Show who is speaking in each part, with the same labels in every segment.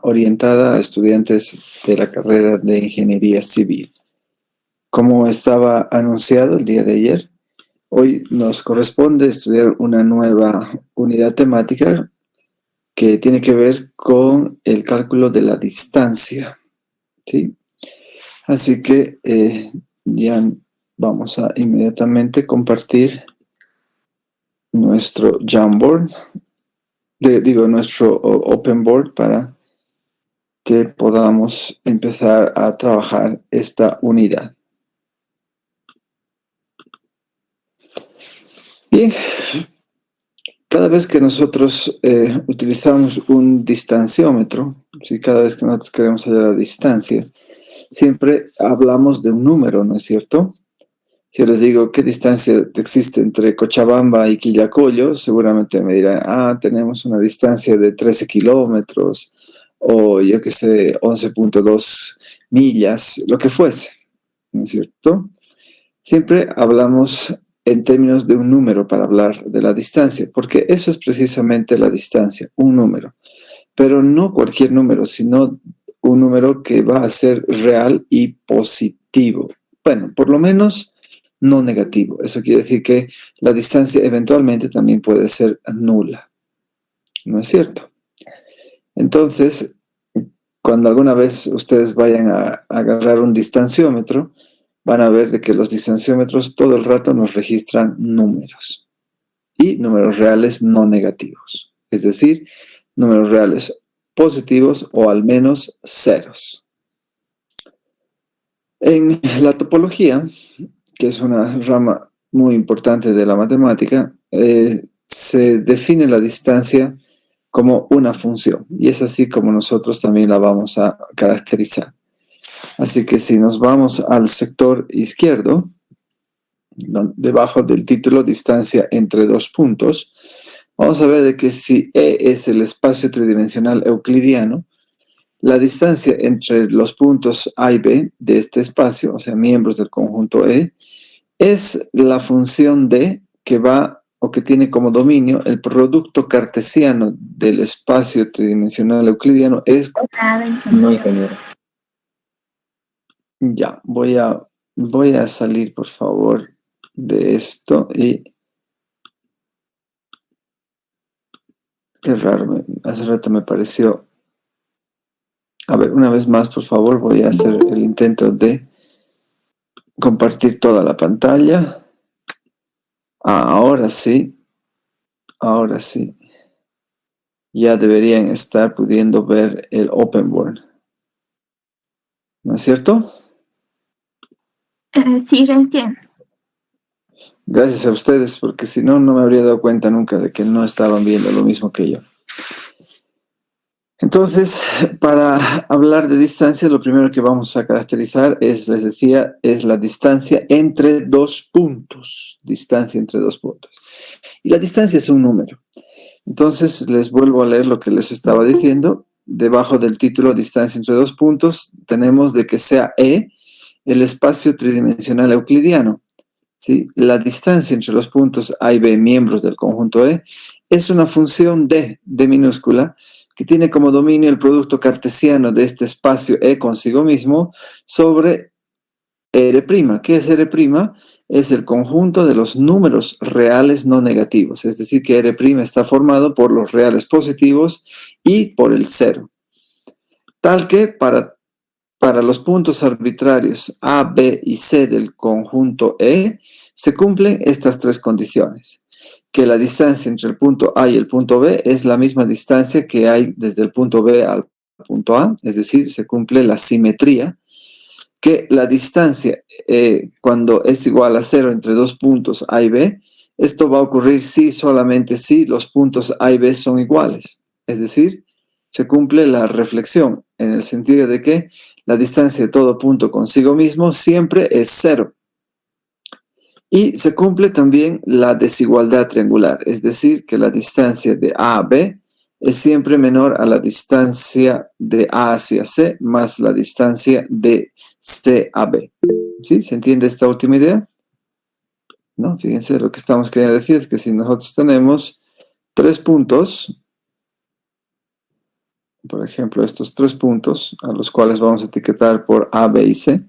Speaker 1: orientada a estudiantes de la carrera de Ingeniería Civil. Como estaba anunciado el día de ayer, hoy nos corresponde estudiar una nueva unidad temática que tiene que ver con el cálculo de la distancia, ¿sí? Así que ya vamos a inmediatamente compartir nuestro Jamboard, nuestro Open Board para que podamos empezar a trabajar esta unidad. Bien, cada vez que nosotros utilizamos un distanciómetro, ¿sí? Cada vez que nosotros queremos hallar la distancia, siempre hablamos de un número, ¿no es cierto? Si yo les digo qué distancia existe entre Cochabamba y Quillacollo, seguramente me dirán, tenemos una distancia de 13 kilómetros, o yo qué sé, 11.2 millas, lo que fuese, ¿no es cierto? Siempre hablamos en términos de un número para hablar de la distancia, porque eso es precisamente la distancia, un número. Pero no cualquier número, sino un número que va a ser real y positivo. Bueno, por lo menos no negativo. Eso quiere decir que la distancia eventualmente también puede ser nula. ¿No es cierto? Entonces, cuando alguna vez ustedes vayan a agarrar un distanciómetro, van a ver de que los distanciómetros todo el rato nos registran números y números reales no negativos, es decir, números reales positivos o al menos ceros. En la topología, que es una rama muy importante de la matemática, se define la distancia como una función y es así como nosotros también la vamos a caracterizar. Así que si nos vamos al sector izquierdo, debajo del título distancia entre dos puntos, vamos a ver de que si E es el espacio tridimensional euclidiano, la distancia entre los puntos A y B de este espacio, o sea, miembros del conjunto E, es la función D que va o que tiene como dominio el producto cartesiano del espacio tridimensional euclidiano es...
Speaker 2: No, ingeniero.
Speaker 1: Ya, voy a salir, por favor, de esto y... Qué raro, hace rato me pareció... A ver, una vez más, por favor, voy a hacer el intento de compartir toda la pantalla. Ahora sí. Ahora sí. Ya deberían estar pudiendo ver el Open Board. ¿No es cierto?
Speaker 2: Sí, recién.
Speaker 1: Gracias a ustedes, porque si no, no me habría dado cuenta nunca de que no estaban viendo lo mismo que yo. Entonces, para hablar de distancia, lo primero que vamos a caracterizar es, les decía, es la distancia entre dos puntos. Distancia entre dos puntos. Y la distancia es un número. Entonces, les vuelvo a leer lo que les estaba diciendo. Debajo del título distancia entre dos puntos, tenemos de que sea E el espacio tridimensional euclidiano. ¿Sí? La distancia entre los puntos A y B, miembros del conjunto E, es una función D minúscula, que tiene como dominio el producto cartesiano de este espacio E consigo mismo sobre R'. ¿Qué es R'? Es el conjunto de los números reales no negativos, es decir, que R' está formado por los reales positivos y por el cero. Tal que para los puntos arbitrarios A, B y C del conjunto E, se cumplen estas tres condiciones. Que la distancia entre el punto A y el punto B es la misma distancia que hay desde el punto B al punto A, es decir, se cumple la simetría. Que la distancia, cuando es igual a 0 entre dos puntos A y B, esto va a ocurrir solamente si los puntos A y B son iguales. Es decir, se cumple la reflexión, en el sentido de que la distancia de todo punto consigo mismo siempre es 0. Y se cumple también la desigualdad triangular, es decir, que la distancia de A a B es siempre menor a la distancia de A hacia C más la distancia de C a B. ¿Sí? ¿Se entiende esta última idea? ¿No? Fíjense, lo que estamos queriendo decir es que si nosotros tenemos tres puntos, por ejemplo, estos 3 puntos, a los cuales vamos a etiquetar por A, B y C.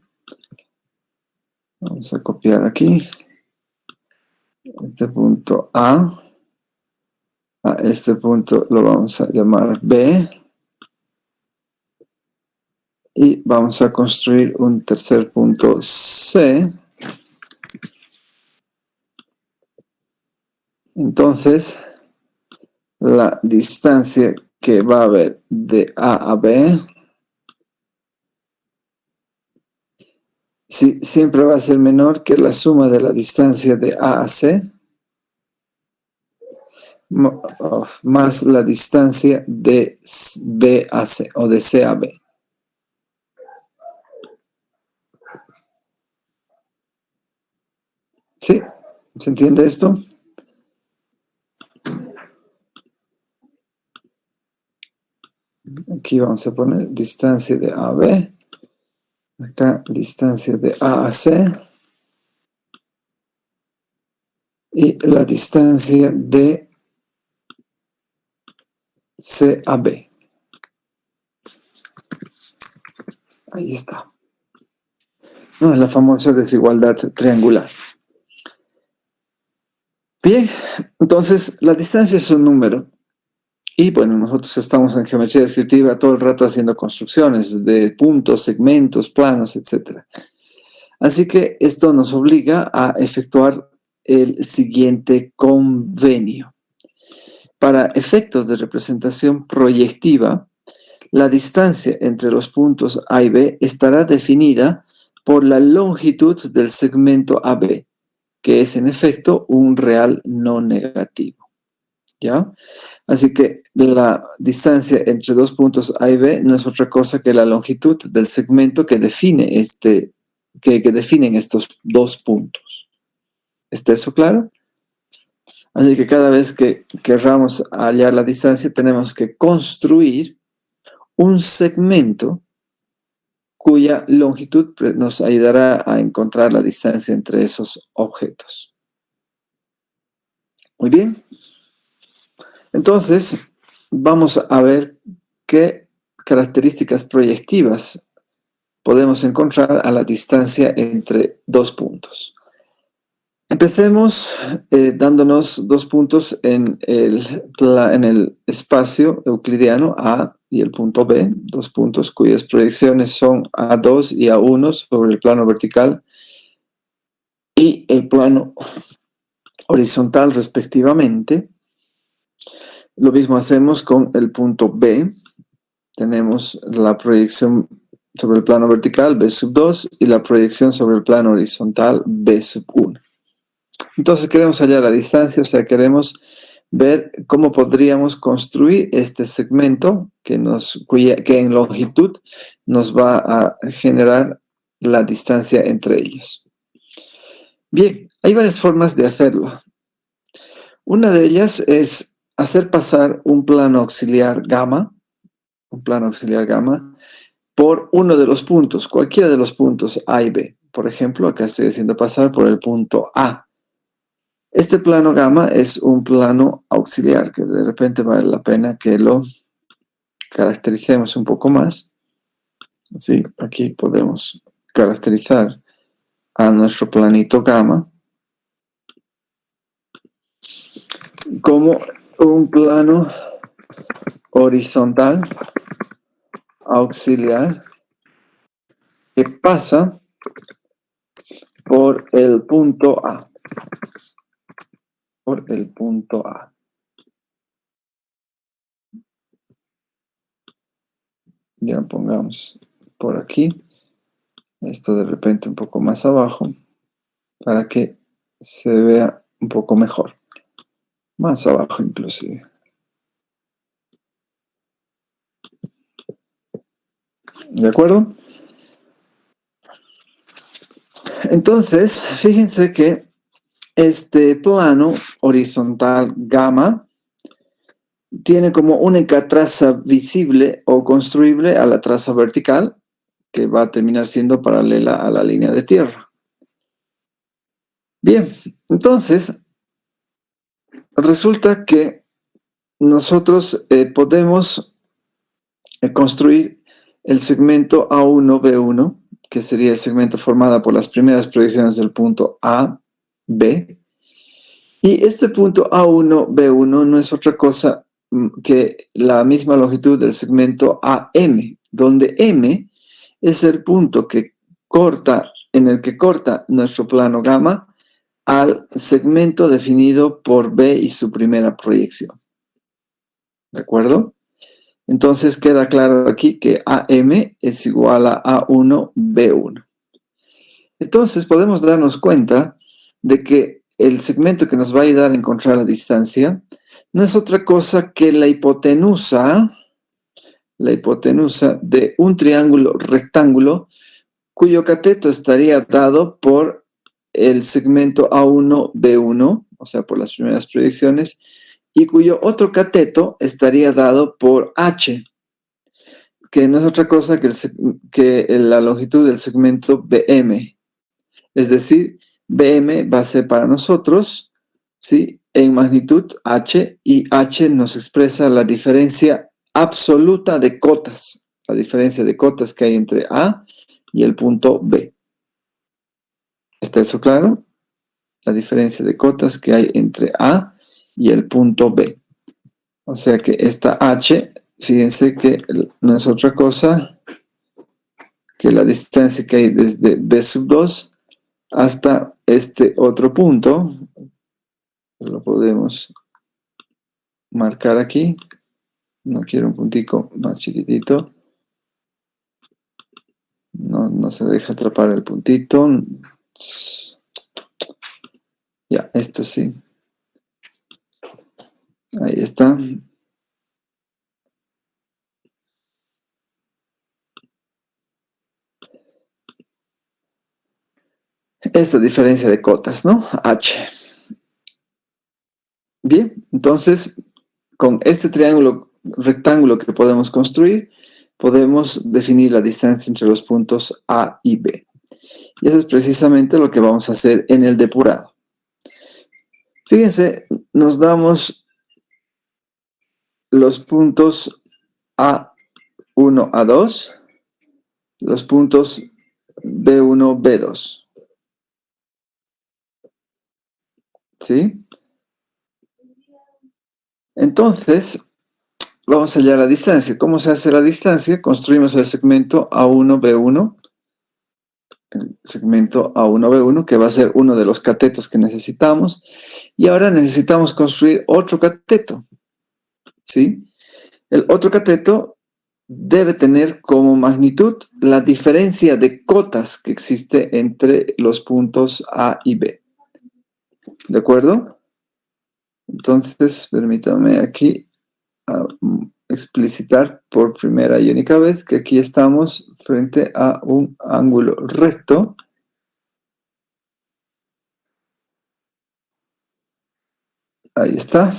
Speaker 1: Vamos a copiar aquí. Este punto A. A este punto lo vamos a llamar B. Y vamos a construir un tercer punto C. Entonces, la distancia que va a haber de A a B siempre va a ser menor que la suma de la distancia de A a C más la distancia de B a C o de C a B. ¿Sí? ¿Se entiende esto? Aquí vamos a poner distancia de A a B. Acá distancia de A a C. Y la distancia de C a B. Ahí está. No, es la famosa desigualdad triangular. Bien, entonces la distancia es un número. Y bueno, nosotros estamos en geometría descriptiva todo el rato haciendo construcciones de puntos, segmentos, planos, etc. Así que esto nos obliga a efectuar el siguiente convenio. Para efectos de representación proyectiva, la distancia entre los puntos A y B estará definida por la longitud del segmento AB, que es en efecto un real no negativo. ¿Ya? Así que la distancia entre 2 puntos A y B no es otra cosa que la longitud del segmento que define que definen estos 2 puntos. ¿Está eso claro? Así que cada vez que querramos hallar la distancia, tenemos que construir un segmento cuya longitud nos ayudará a encontrar la distancia entre esos objetos. Muy bien. Entonces, vamos a ver qué características proyectivas podemos encontrar a la distancia entre 2 puntos. Empecemos dándonos 2 puntos en el espacio euclidiano A y el punto B, 2 puntos cuyas proyecciones son A2 y A1 sobre el plano vertical y el plano horizontal respectivamente. Lo mismo hacemos con el punto B. Tenemos la proyección sobre el plano vertical B sub 2 y la proyección sobre el plano horizontal B sub 1. Entonces queremos hallar la distancia, o sea, queremos ver cómo podríamos construir este segmento que en longitud nos va a generar la distancia entre ellos. Bien, hay varias formas de hacerlo. Una de ellas es hacer pasar un plano auxiliar gamma, por uno de los puntos, cualquiera de los puntos A y B. Por ejemplo, acá estoy haciendo pasar por el punto A. Este plano gamma es un plano auxiliar que de repente vale la pena que lo caractericemos un poco más. Así, aquí podemos caracterizar a nuestro planito gamma como un plano horizontal auxiliar que pasa por el punto A. Por el punto A. Ya pongamos por aquí, esto de repente un poco más abajo, para que se vea un poco mejor. Más abajo inclusive. ¿De acuerdo? Entonces, fíjense que este plano horizontal gamma tiene como única traza visible o construible a la traza vertical, que va a terminar siendo paralela a la línea de tierra. Bien, entonces, resulta que nosotros podemos construir el segmento A1-B1, que sería el segmento formado por las primeras proyecciones del punto A, B. Y este punto A1-B1 no es otra cosa que la misma longitud del segmento AM, donde M es el punto en el que corta nuestro plano gamma al segmento definido por B y su primera proyección. ¿De acuerdo? Entonces queda claro aquí que AM es igual a A1-B1. Entonces podemos darnos cuenta de que el segmento que nos va a ayudar a encontrar la distancia no es otra cosa que la hipotenusa de un triángulo rectángulo cuyo cateto estaría dado por el segmento A1-B1, o sea, por las primeras proyecciones, y cuyo otro cateto estaría dado por H, que no es otra cosa que la longitud del segmento BM. Es decir, BM va a ser para nosotros, ¿sí?, en magnitud H, y H nos expresa la diferencia absoluta de cotas, la diferencia de cotas que hay entre A y el punto B. ¿Está eso claro? La diferencia de cotas que hay entre A y el punto B. O sea que esta H, fíjense que no es otra cosa que la distancia que hay desde B2 hasta este otro punto. Lo podemos marcar aquí. No quiero un puntico más chiquitito. No se deja atrapar el puntito. Ya, esto sí. Ahí está. Esta diferencia de cotas, ¿no? H. Bien, entonces, con este triángulo rectángulo que podemos construir, podemos definir la distancia entre los puntos A y B. Y eso es precisamente lo que vamos a hacer en el depurado. Fíjense, nos damos los puntos A1, A2, los puntos B1, B2. ¿Sí? Entonces, vamos a hallar la distancia. ¿Cómo se hace la distancia? Construimos el segmento A1, B1. El segmento A1, B1, que va a ser uno de los catetos que necesitamos. Y ahora necesitamos construir otro cateto. ¿Sí? El otro cateto debe tener como magnitud la diferencia de cotas que existe entre los puntos A y B. ¿De acuerdo? Entonces, permítame aquí explicitar por primera y única vez que aquí estamos frente a un ángulo recto. Ahí está.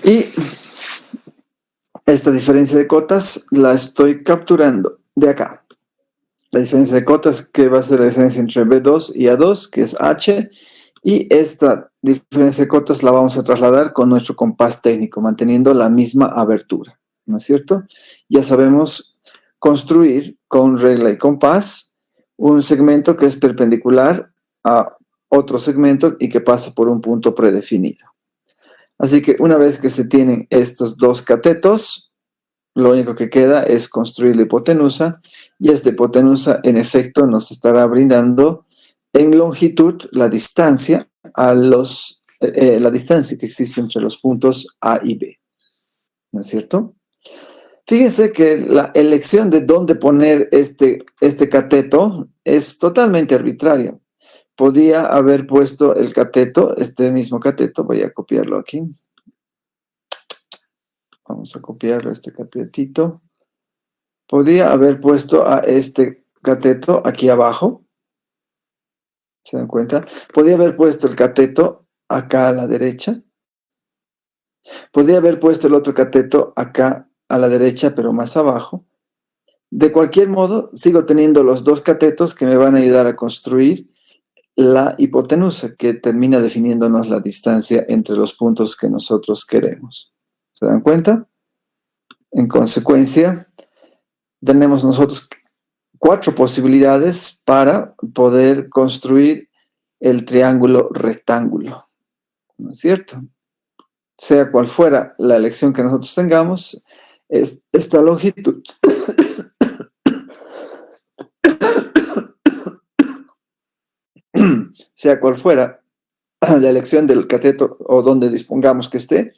Speaker 1: Y esta diferencia de cotas la estoy capturando de acá. La diferencia de cotas que va a ser la diferencia entre B2 y A2, que es H, y esta diferencia de cotas la vamos a trasladar con nuestro compás técnico, manteniendo la misma abertura, ¿no es cierto? Ya sabemos construir con regla y compás un segmento que es perpendicular a otro segmento y que pasa por un punto predefinido. Así que una vez que se tienen estos dos catetos, lo único que queda es construir la hipotenusa, y esta hipotenusa en efecto nos estará brindando en longitud la distancia la distancia que existe entre los puntos A y B. ¿No es cierto? Fíjense que la elección de dónde poner este cateto es totalmente arbitraria. Podía haber puesto el cateto, este mismo cateto, voy a copiarlo aquí. Vamos a copiarlo, este catetito. Podía haber puesto a este cateto aquí abajo. ¿Se dan cuenta? Podía haber puesto el cateto acá a la derecha. Podía haber puesto el otro cateto acá a la derecha, pero más abajo. De cualquier modo, sigo teniendo los dos catetos que me van a ayudar a construir la hipotenusa, que termina definiéndonos la distancia entre los puntos que nosotros queremos. ¿Se dan cuenta? En consecuencia, tenemos nosotros 4 posibilidades para poder construir el triángulo rectángulo, ¿no es cierto? Sea cual fuera la elección que nosotros tengamos, es esta longitud. Sea cual fuera la elección del cateto o donde dispongamos que esté,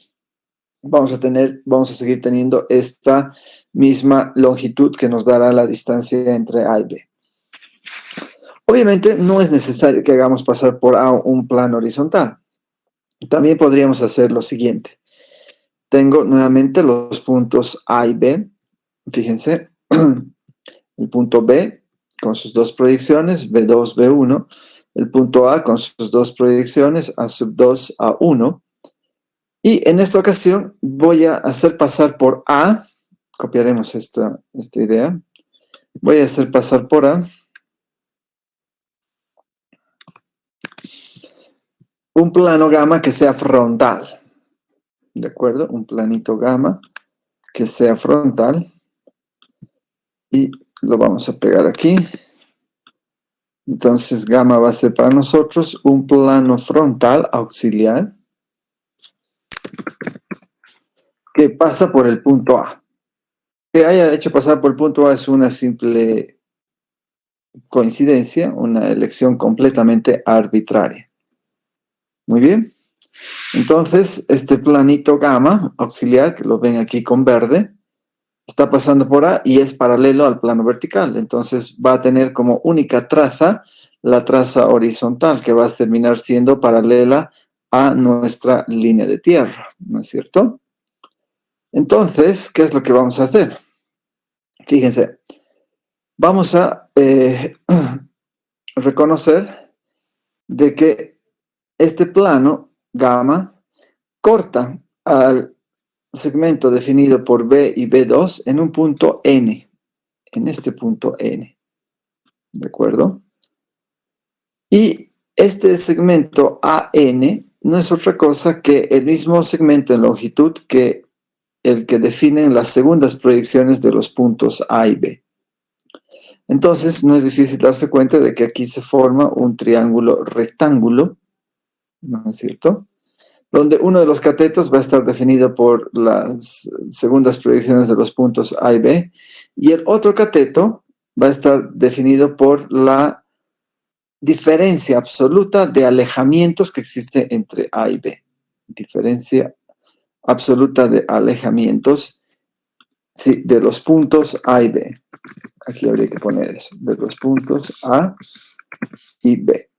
Speaker 1: vamos a seguir teniendo esta misma longitud que nos dará la distancia entre A y B. Obviamente no es necesario que hagamos pasar por A un plano horizontal. También podríamos hacer lo siguiente. Tengo nuevamente los puntos A y B. Fíjense, el punto B con sus 2 proyecciones, B2, B1. El punto A con sus 2 proyecciones, A2, A1. Y en esta ocasión voy a hacer pasar por A, copiaremos esta idea, voy a hacer pasar por A un plano gamma que sea frontal, ¿de acuerdo? Un planito gamma que sea frontal y lo vamos a pegar aquí. Entonces gamma va a ser para nosotros un plano frontal auxiliar que pasa por el punto A. Que haya hecho pasar por el punto A es una simple coincidencia, una elección completamente arbitraria. Muy bien. Entonces, este planito gamma auxiliar, que lo ven aquí con verde, está pasando por A y es paralelo al plano vertical. Entonces va a tener como única traza la traza horizontal, que va a terminar siendo paralela a nuestra línea de tierra, ¿no es cierto? Entonces, ¿qué es lo que vamos a hacer? Fíjense, vamos a reconocer de que este plano gamma corta al segmento definido por B y B2 en un punto N, en este punto N, ¿de acuerdo? Y este segmento AN no es otra cosa que el mismo segmento en longitud que el que definen las segundas proyecciones de los puntos A y B. Entonces, no es difícil darse cuenta de que aquí se forma un triángulo rectángulo, ¿no es cierto?, donde uno de los catetos va a estar definido por las segundas proyecciones de los puntos A y B, y el otro cateto va a estar definido por la diferencia absoluta de alejamientos que existe entre A y B. Diferencia absoluta de alejamientos, sí, de los puntos A y B. Aquí habría que poner eso, de los puntos A y B.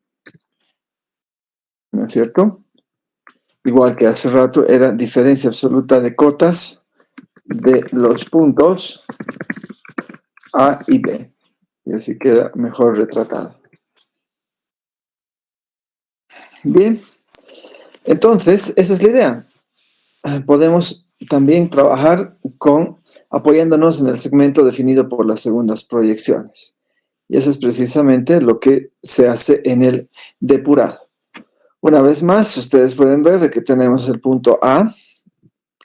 Speaker 1: ¿No es cierto? Igual que hace rato era diferencia absoluta de cotas de los puntos A y B. Y así queda mejor retratado. Bien, entonces esa es la idea. Podemos también trabajar apoyándonos en el segmento definido por las segundas proyecciones. Y eso es precisamente lo que se hace en el depurado. Una vez más, ustedes pueden ver que tenemos el punto A,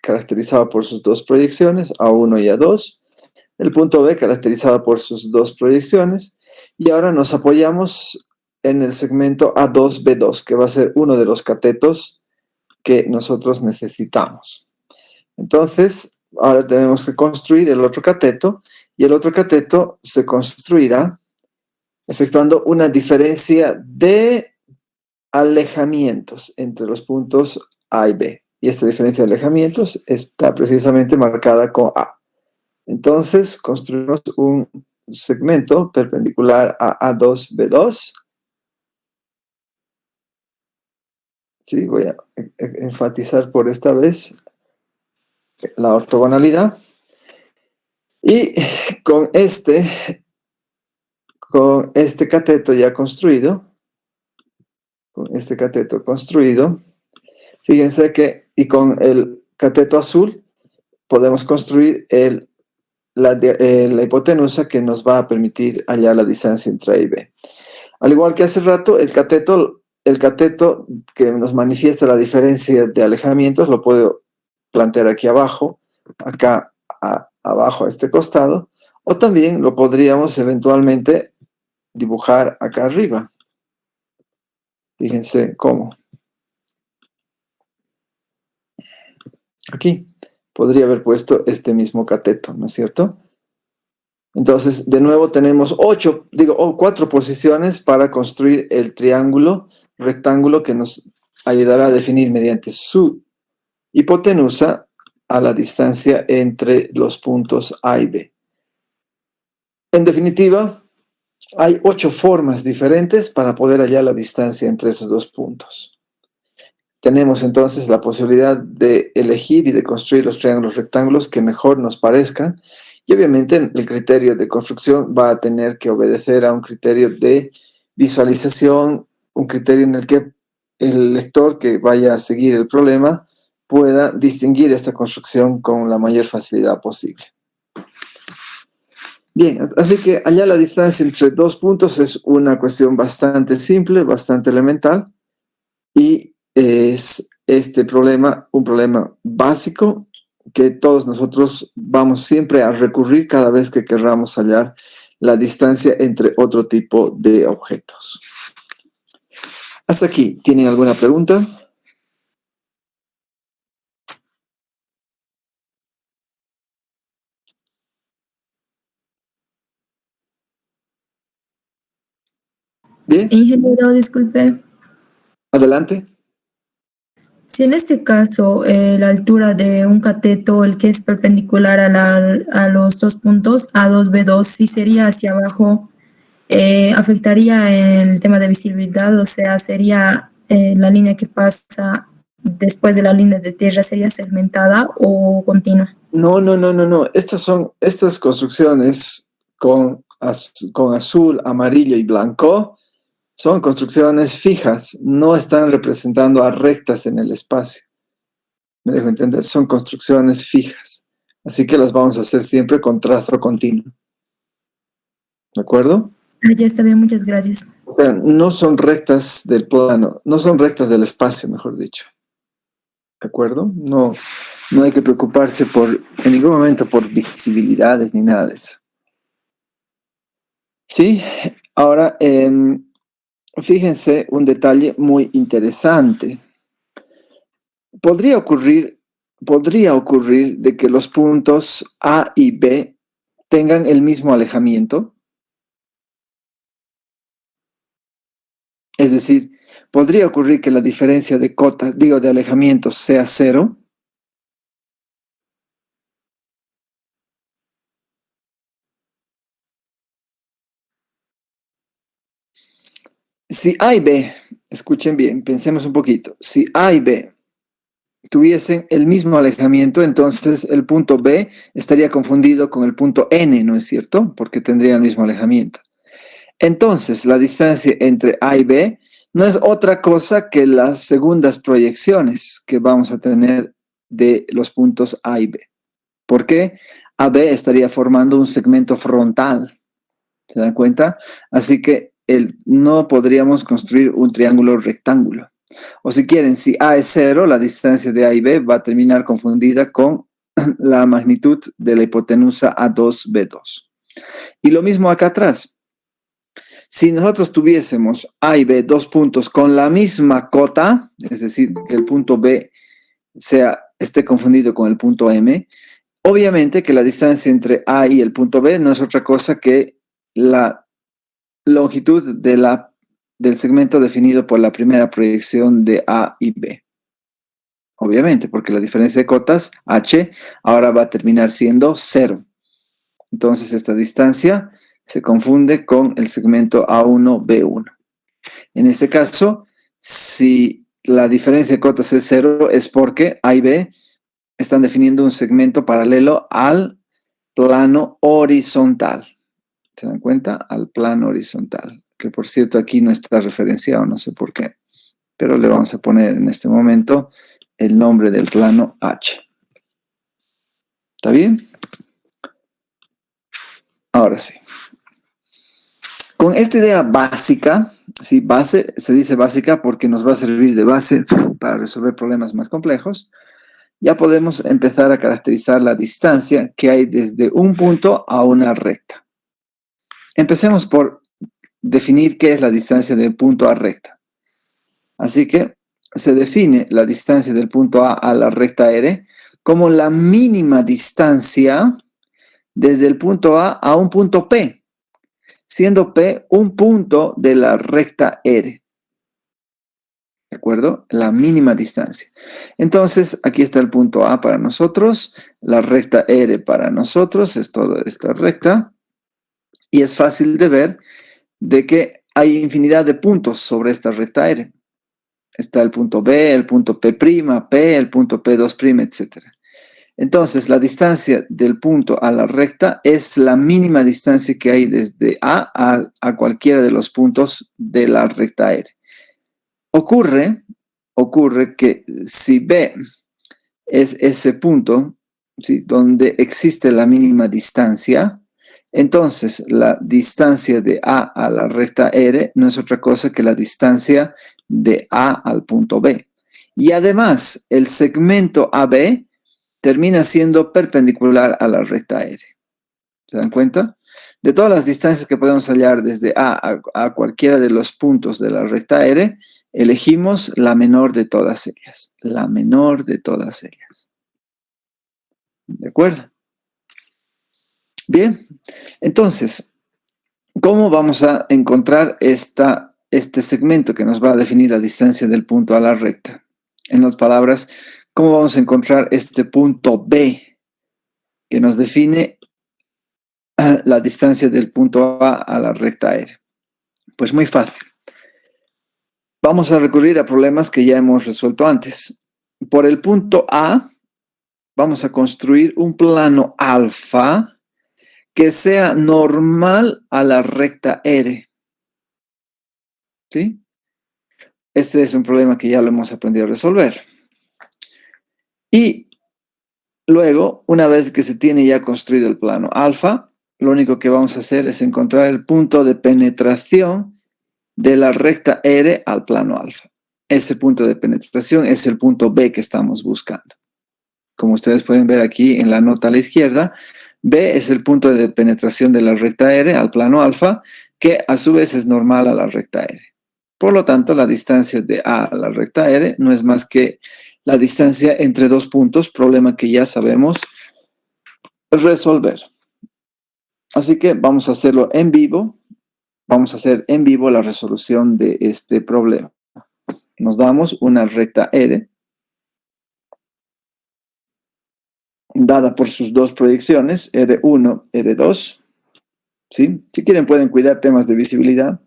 Speaker 1: caracterizado por sus 2 proyecciones, A1 y A2. El punto B, caracterizado por sus 2 proyecciones. Y ahora nos apoyamos en el segmento A2-B2, que va a ser uno de los catetos que nosotros necesitamos. Entonces, ahora tenemos que construir el otro cateto, y el otro cateto se construirá efectuando una diferencia de alejamientos entre los puntos A y B. Y esta diferencia de alejamientos está precisamente marcada con A. Entonces, construimos un segmento perpendicular a A2-B2. Sí, voy a enfatizar por esta vez la ortogonalidad. Y con este cateto ya construido, fíjense que, y con el cateto azul, podemos construir la hipotenusa que nos va a permitir hallar la distancia entre A y B. Al igual que hace rato, el cateto que nos manifiesta la diferencia de alejamientos lo puedo plantear aquí abajo. Acá abajo a este costado, o también lo podríamos eventualmente dibujar acá arriba. Fíjense cómo. Aquí podría haber puesto este mismo cateto, ¿no es cierto? Entonces, de nuevo tenemos 4 posiciones para construir el triángulo rectángulo que nos ayudará a definir mediante su hipotenusa a la distancia entre los puntos A y B. En definitiva, hay 8 formas diferentes para poder hallar la distancia entre esos dos puntos. Tenemos entonces la posibilidad de elegir y de construir los triángulos rectángulos que mejor nos parezcan. Y obviamente el criterio de construcción va a tener que obedecer a un criterio de visualización, un criterio en el que el lector que vaya a seguir el problema pueda distinguir esta construcción con la mayor facilidad posible. Bien, así que hallar la distancia entre dos puntos es una cuestión bastante simple, bastante elemental, y es este problema un problema básico que todos nosotros vamos siempre a recurrir cada vez que querramos hallar la distancia entre otro tipo de objetos. Hasta aquí, ¿tienen alguna pregunta? Bien.
Speaker 2: Ingeniero, disculpe.
Speaker 1: Adelante.
Speaker 2: Si en este caso la altura de un cateto, el que es perpendicular a los dos puntos, A2, B2, si sería hacia abajo, afectaría en el tema de visibilidad, o sea, sería la línea que pasa después de la línea de tierra, ¿sería segmentada o continua?
Speaker 1: No. Estas construcciones con azul, amarillo y blanco son construcciones fijas, no están representando a rectas en el espacio. Me dejo entender, son construcciones fijas. Así que las vamos a hacer siempre con trazo continuo. ¿De acuerdo?
Speaker 2: Ya está bien, muchas gracias.
Speaker 1: O sea, no son rectas del plano, no son rectas del espacio, mejor dicho. ¿De acuerdo? No hay que preocuparse en ningún momento por visibilidades ni nada de eso. Sí, ahora fíjense un detalle muy interesante. Podría ocurrir de que los puntos A y B tengan el mismo alejamiento. Es decir, podría ocurrir que la diferencia de cota, de alejamiento sea 0. Si A y B, escuchen bien, pensemos un poquito. Si A y B tuviesen el mismo alejamiento, entonces el punto B estaría confundido con el punto N, ¿no es cierto? Porque tendría el mismo alejamiento. Entonces, la distancia entre A y B no es otra cosa que las segundas proyecciones que vamos a tener de los puntos A y B. ¿Por qué? AB estaría formando un segmento frontal. ¿Se dan cuenta? Así que no podríamos construir un triángulo rectángulo. O si quieren, si A es 0, la distancia de A y B va a terminar confundida con la magnitud de la hipotenusa A2, B2. Y lo mismo acá atrás. Si nosotros tuviésemos A y B, dos puntos con la misma cota, es decir, que el punto B esté confundido con el punto M, obviamente que la distancia entre A y el punto B no es otra cosa que la longitud del segmento definido por la primera proyección de A y B. Obviamente, porque la diferencia de cotas, H, ahora va a terminar siendo 0. Entonces, esta distancia se confunde con el segmento A1, B1. En este caso, si la diferencia de cotas es 0, es porque A y B están definiendo un segmento paralelo al plano horizontal. ¿Se dan cuenta? Al plano horizontal, que por cierto aquí no está referenciado, no sé por qué, pero le vamos a poner en este momento el nombre del plano H. ¿Está bien? Ahora sí. Con esta idea básica, ¿sí? Base, se dice básica porque nos va a servir de base para resolver problemas más complejos. ya podemos empezar a caracterizar la distancia que hay desde un punto a una recta. Empecemos por definir qué es la distancia del punto a recta. Así que se define la distancia del punto A la recta R como la mínima distancia desde el punto A un punto P, siendo P un punto de la recta R. ¿De acuerdo? La mínima distancia. Entonces, aquí está el punto A para nosotros, la recta R para nosotros, es toda esta recta, y es fácil de ver de que hay infinidad de puntos sobre esta recta R. Está el punto B, el punto P', P, el punto P2', etc. Entonces, la distancia del punto a la recta es la mínima distancia que hay desde a cualquiera de los puntos de la recta R. Ocurre que si B es ese punto, ¿sí?, donde existe la mínima distancia, entonces la distancia de A la recta R no es otra cosa que la distancia de A al punto B. Y además, el segmento AB termina siendo perpendicular a la recta R. ¿Se dan cuenta? De todas las distancias que podemos hallar desde a cualquiera de los puntos de la recta R, elegimos la menor de todas ellas. La menor de todas ellas. ¿De acuerdo? Bien, entonces, ¿cómo vamos a encontrar este segmento que nos va a definir la distancia del punto a la recta? En otras palabras, ¿cómo vamos a encontrar este punto B que nos define la distancia del punto A la recta R? Pues muy fácil. Vamos a recurrir a problemas que ya hemos resuelto antes. Por el punto A, vamos a construir un plano alfa que sea normal a la recta R. ¿Sí? Este es un problema que ya lo hemos aprendido a resolver. Y luego, una vez que se tiene ya construido el plano alfa, lo único que vamos a hacer es encontrar el punto de penetración de la recta R al plano alfa. Ese punto de penetración es el punto B que estamos buscando. Como ustedes pueden ver aquí en la nota a la izquierda, B es el punto de penetración de la recta R al plano alfa, que a su vez es normal a la recta R. Por lo tanto, la distancia de A a la recta R no es más que la distancia entre dos puntos, problema que ya sabemos resolver. Así que vamos a hacerlo en vivo. Vamos a hacer en vivo la resolución de este problema. Nos damos una recta R dada por sus dos proyecciones, R1, R2. ¿Sí? Si quieren pueden cuidar temas de visibilidad.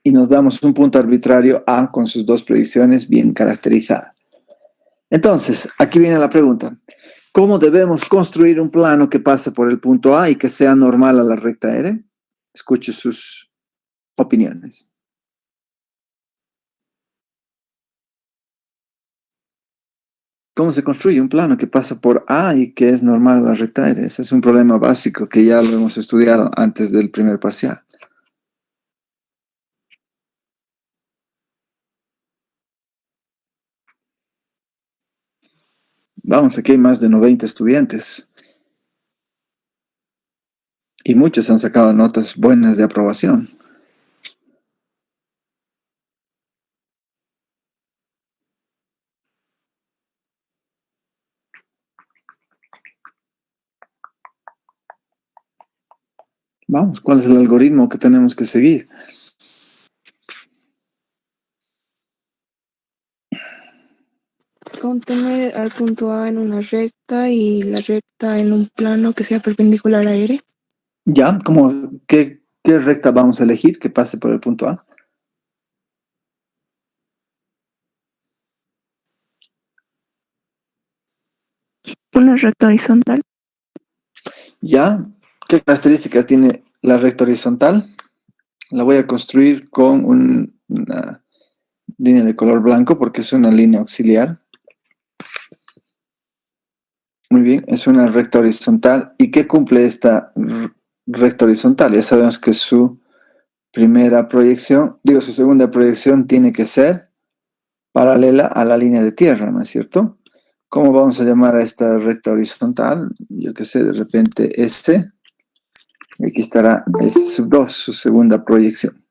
Speaker 1: Y nos damos un punto arbitrario A con sus dos proyecciones bien caracterizadas. Entonces, aquí viene la pregunta. ¿Cómo debemos construir un plano que pase por el punto A y que sea normal a la recta R? Escuche sus opiniones. ¿Cómo se construye un plano que pasa por A y que es normal a la recta R? Ese es un problema básico que ya lo hemos estudiado antes del primer parcial. Vamos, aquí hay más de 90 estudiantes. Y muchos han sacado notas buenas de aprobación. Vamos, ¿cuál es el algoritmo que tenemos que seguir?
Speaker 3: Contener al punto A en una recta y la recta en un plano que sea perpendicular a R.
Speaker 1: Ya, ¿qué recta vamos a elegir que pase por el punto A?
Speaker 3: Una recta horizontal.
Speaker 1: Ya, ¿qué características tiene la recta horizontal? La voy a construir con una línea de color blanco porque es una línea auxiliar. Muy bien, es una recta horizontal. ¿Y qué cumple esta recta horizontal? Ya sabemos que su segunda proyección tiene que ser paralela a la línea de tierra, ¿no es cierto? ¿Cómo vamos a llamar a esta recta horizontal? Yo qué sé, de repente S. Aquí estará S2, su segunda proyección.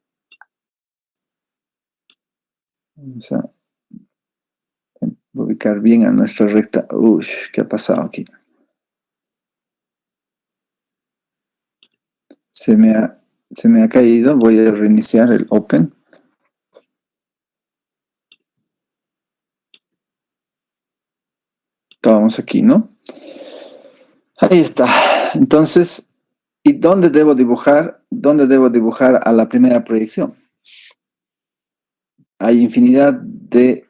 Speaker 1: Vamos a ubicar bien a nuestra recta. Uy, ¿qué ha pasado aquí? Se me ha caído. Voy a reiniciar el Open. Estábamos aquí, ¿no? Ahí está. Entonces, ¿y dónde debo dibujar? ¿Dónde debo dibujar a la primera proyección? Hay infinidad de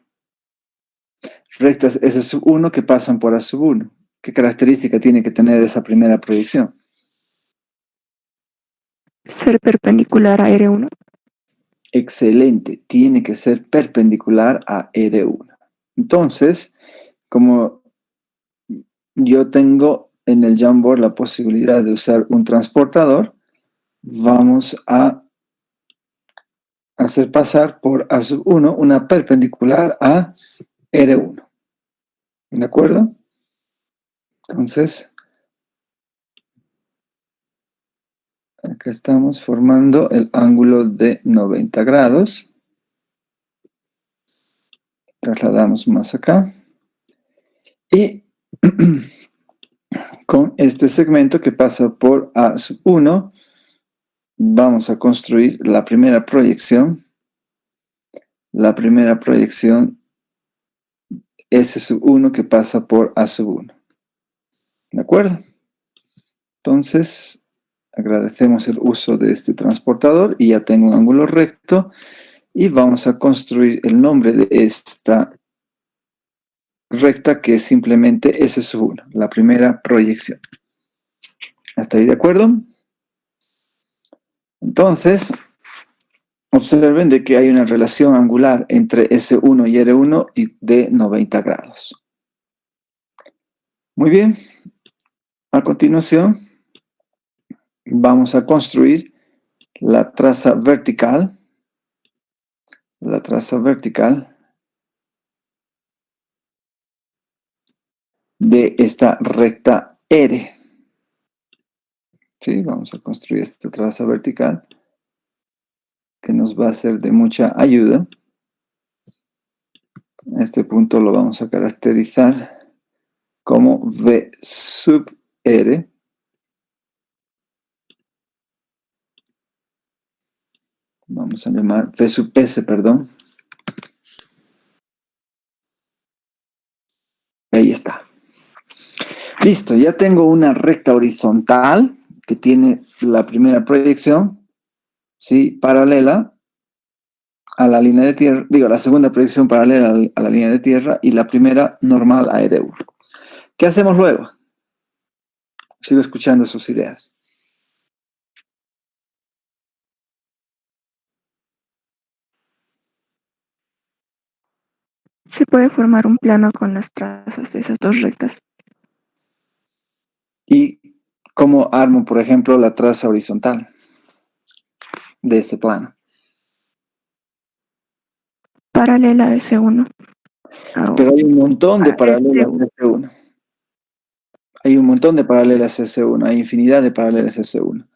Speaker 1: rectas S1 que pasan por A1. ¿Qué característica tiene que tener esa primera proyección?
Speaker 3: Ser perpendicular a R1.
Speaker 1: Excelente, tiene que ser perpendicular a R1. Entonces, como yo tengo en el Jamboard la posibilidad de usar un transportador, vamos a hacer pasar por A1 una perpendicular a R1. ¿De acuerdo? Entonces, acá estamos formando el ángulo de 90 grados. Trasladamos más acá. Y con este segmento que pasa por A1, vamos a construir la primera proyección. La primera proyección S1 que pasa por A1. ¿De acuerdo? Entonces, agradecemos el uso de este transportador y ya tengo un ángulo recto y vamos a construir el nombre de esta recta que es simplemente S1, la primera proyección. ¿Hasta ahí de acuerdo? Entonces, observen de que hay una relación angular entre S1 y R1 y de 90 grados. Muy bien. A continuación, vamos a construir la traza vertical. La traza vertical de esta recta R. ¿Sí? Vamos a construir esta traza vertical que nos va a ser de mucha ayuda. A este punto lo vamos a caracterizar como V sub R. Vamos a llamar V sub S, perdón. Ahí está. Listo, ya tengo una recta horizontal que tiene la primera proyección, ¿sí? Paralela a la línea de tierra, la segunda proyección paralela a la línea de tierra y la primera normal a R1. ¿Qué hacemos luego? Sigo escuchando sus ideas.
Speaker 3: Se puede formar un plano con las trazas de esas dos rectas.
Speaker 1: ¿Y cómo armo, por ejemplo, la traza horizontal de este plano?
Speaker 3: Paralela a S1.
Speaker 1: Pero hay un montón de paralelas a S1. Hay un montón de paralelas a S1. Hay infinidad de paralelas a S1.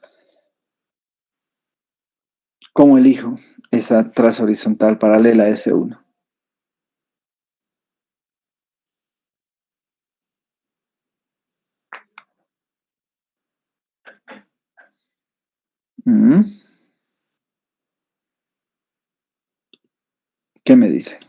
Speaker 1: ¿Cómo elijo esa traza horizontal paralela a S1? ¿Qué me dice?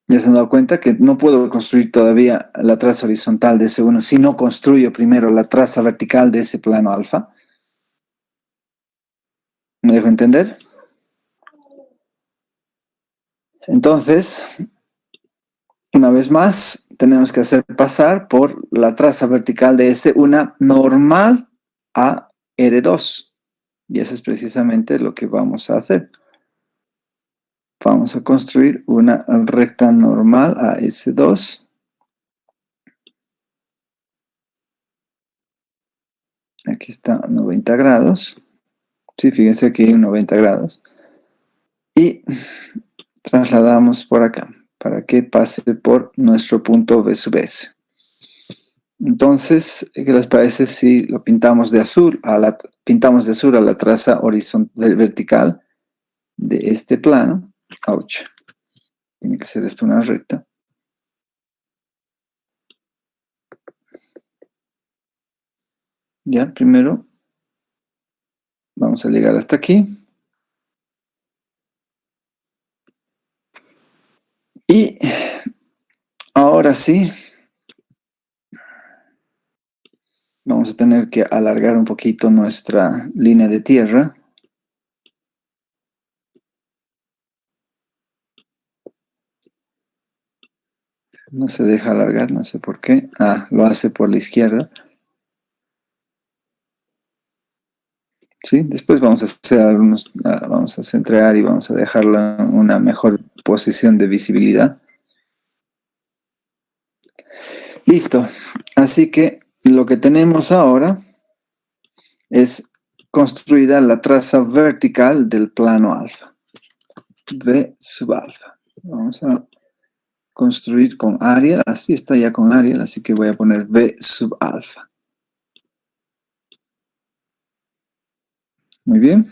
Speaker 1: Ya se han dado cuenta que no puedo construir todavía la traza horizontal de S1 si no construyo primero la traza vertical de ese plano alfa. ¿Me dejo entender? Entonces, una vez más, tenemos que hacer pasar por la traza vertical de S1 normal a R2. Y eso es precisamente lo que vamos a hacer. Vamos a construir una recta normal a S2. Aquí está 90 grados. Sí, fíjense aquí en 90 grados. Y trasladamos por acá para que pase por nuestro punto B sub S. Entonces, ¿qué les parece si lo pintamos de azul a la traza horizontal vertical de este plano? Ouch. Tiene que ser esto una recta. Ya, primero vamos a llegar hasta aquí. Y ahora sí, vamos a tener que alargar un poquito nuestra línea de tierra. No se deja alargar, no sé por qué. Ah, lo hace por la izquierda. Sí, después vamos a hacer vamos a centrar y vamos a dejarlo en una mejor posición de visibilidad. Listo. Así que lo que tenemos ahora es construida la traza vertical del plano alfa. V sub alfa. Vamos a construir con Arial. Así está ya con Arial, así que voy a poner V sub alfa. Muy bien.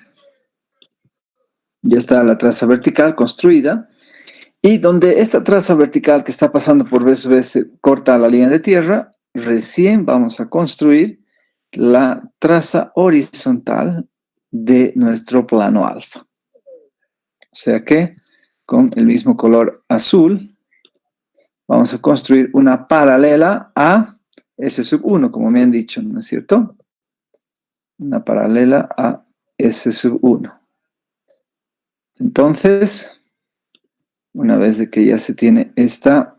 Speaker 1: Ya está la traza vertical construida. Y donde esta traza vertical que está pasando por V sub S corta la línea de tierra, recién vamos a construir la traza horizontal de nuestro plano alfa. O sea que con el mismo color azul vamos a construir una paralela a S sub 1, como me han dicho, ¿no es cierto? Una paralela a S sub 1. Entonces, una vez de que ya se tiene esta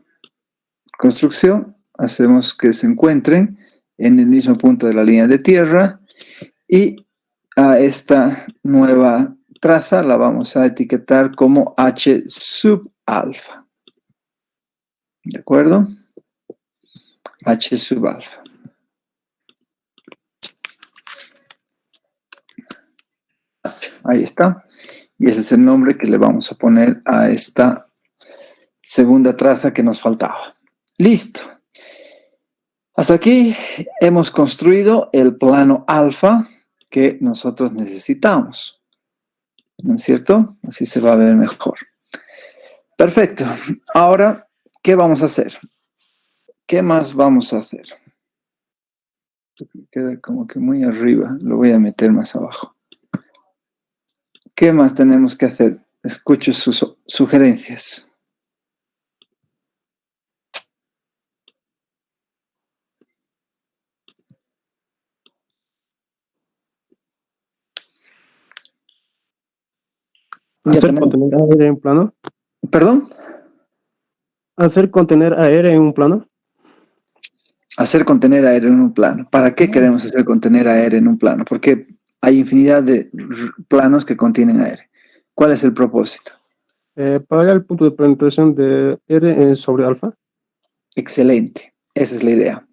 Speaker 1: construcción, hacemos que se encuentren en el mismo punto de la línea de tierra y a esta nueva traza la vamos a etiquetar como H sub alfa. ¿De acuerdo? H sub alfa. Ahí está. Y ese es el nombre que le vamos a poner a esta segunda traza que nos faltaba. Listo. Hasta aquí hemos construido el plano alfa que nosotros necesitamos. ¿No es cierto? Así se va a ver mejor. Perfecto. Ahora, ¿qué vamos a hacer? ¿Qué más vamos a hacer? Queda como que muy arriba. Lo voy a meter más abajo. ¿Qué más tenemos que hacer? Escucho sus sugerencias.
Speaker 4: ¿Hacer contener aire en plano?
Speaker 1: ¿Perdón?
Speaker 4: ¿Hacer contener aire en un plano?
Speaker 1: Hacer contener aire en un plano. ¿Para qué queremos hacer contener aire en un plano? Porque hay infinidad de planos que contienen aire. ¿Cuál es el propósito?
Speaker 4: Para hallar el punto de penetración de R sobre alfa.
Speaker 1: Excelente. Esa es la idea.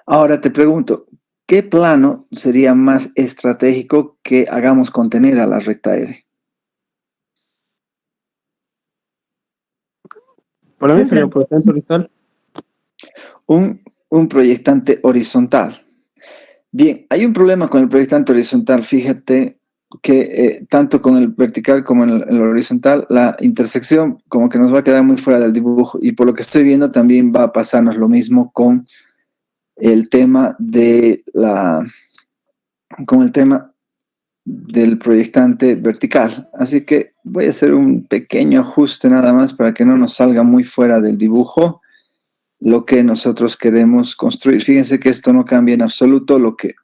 Speaker 1: Ahora te pregunto, ¿qué plano sería más estratégico que hagamos contener a la recta R?
Speaker 4: Para mí sería un proyectante horizontal.
Speaker 1: Un proyectante horizontal. Bien, hay un problema con el proyectante horizontal. Fíjate que tanto con el vertical como en el horizontal, la intersección como que nos va a quedar muy fuera del dibujo. Y por lo que estoy viendo también va a pasarnos lo mismo con el tema de del proyectante vertical. Así que voy a hacer un pequeño ajuste nada más para que no nos salga muy fuera del dibujo lo que nosotros queremos construir. Fíjense que esto no cambia en absoluto lo que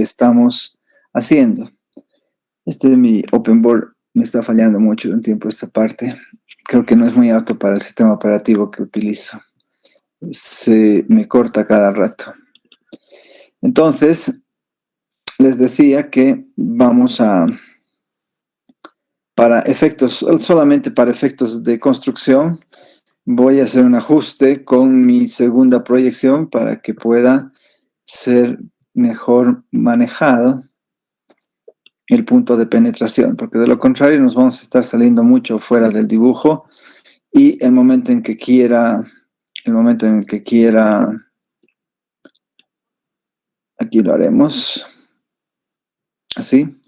Speaker 1: estamos haciendo. Este de mi open board me está fallando mucho de un tiempo esta parte. Creo que no es muy apto para el sistema operativo que utilizo. Se me corta cada rato. Entonces, les decía que vamos solamente para efectos de construcción, voy a hacer un ajuste con mi segunda proyección para que pueda ser mejor manejado el punto de penetración, porque de lo contrario nos vamos a estar saliendo mucho fuera del dibujo y el momento en que quiera, aquí lo haremos así,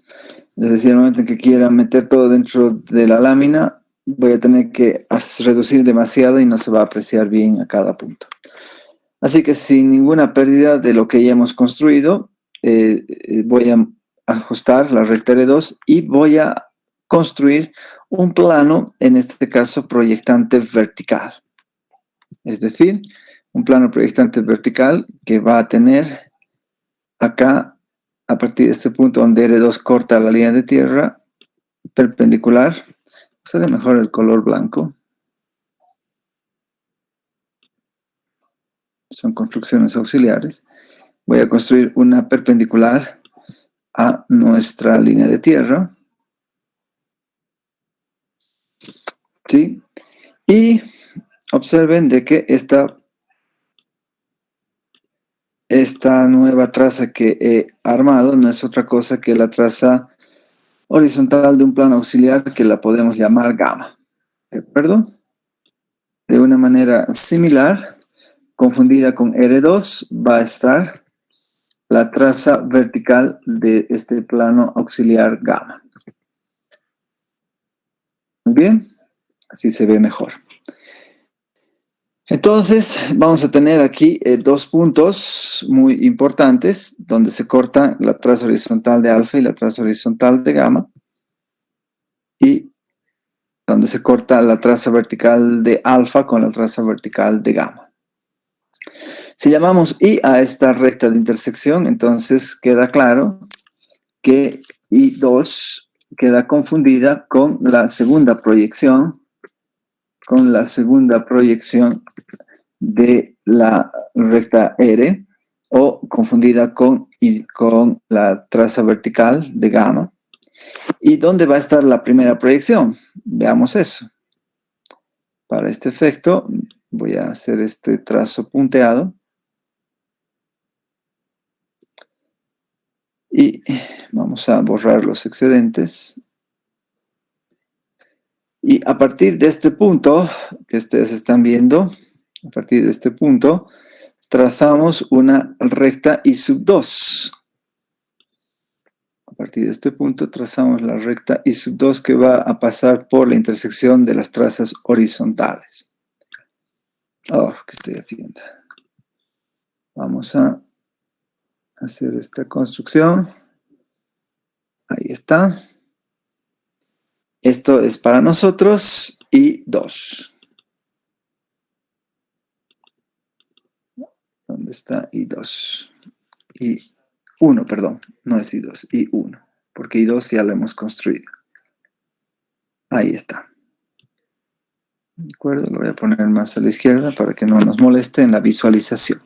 Speaker 1: es decir, el momento en que quiera meter todo dentro de la lámina, voy a tener que reducir demasiado y no se va a apreciar bien a cada punto. Así que sin ninguna pérdida de lo que ya hemos construido, voy a ajustar la recta R2 y voy a construir un plano, en este caso proyectante vertical. Es decir, un plano proyectante vertical que va a tener acá, a partir de este punto donde R2 corta la línea de tierra, perpendicular. Usaré mejor el color blanco. Son construcciones auxiliares. Voy a construir una perpendicular a nuestra línea de tierra. ¿Sí? Y observen de que esta nueva traza que he armado no es otra cosa que la traza horizontal de un plano auxiliar que la podemos llamar gamma. ¿De acuerdo? De una manera similar, confundida con R2, va a estar la traza vertical de este plano auxiliar gamma. Muy bien, así se ve mejor. Entonces, vamos a tener aquí dos puntos muy importantes donde se corta la traza horizontal de alfa y la traza horizontal de gamma, y donde se corta la traza vertical de alfa con la traza vertical de gamma. Si llamamos I a esta recta de intersección, entonces queda claro que I2 queda confundida con la segunda proyección, de la recta R, o confundida con la traza vertical de gamma. ¿Y dónde va a estar la primera proyección? Veamos eso. Para este efecto voy a hacer este trazo punteado y vamos a borrar los excedentes. Y a partir de este punto que ustedes están viendo, a partir de este punto, trazamos una recta I sub 2. A partir de este punto trazamos la recta I sub 2 que va a pasar por la intersección de las trazas horizontales. Oh, ¿qué estoy haciendo? Vamos a hacer esta construcción. Ahí está. Esto es para nosotros I2. ¿Dónde está I2? I1, perdón, no es I2, I1, porque I2 ya lo hemos construido. Ahí está. ¿De acuerdo? Lo voy a poner más a la izquierda para que no nos moleste en la visualización.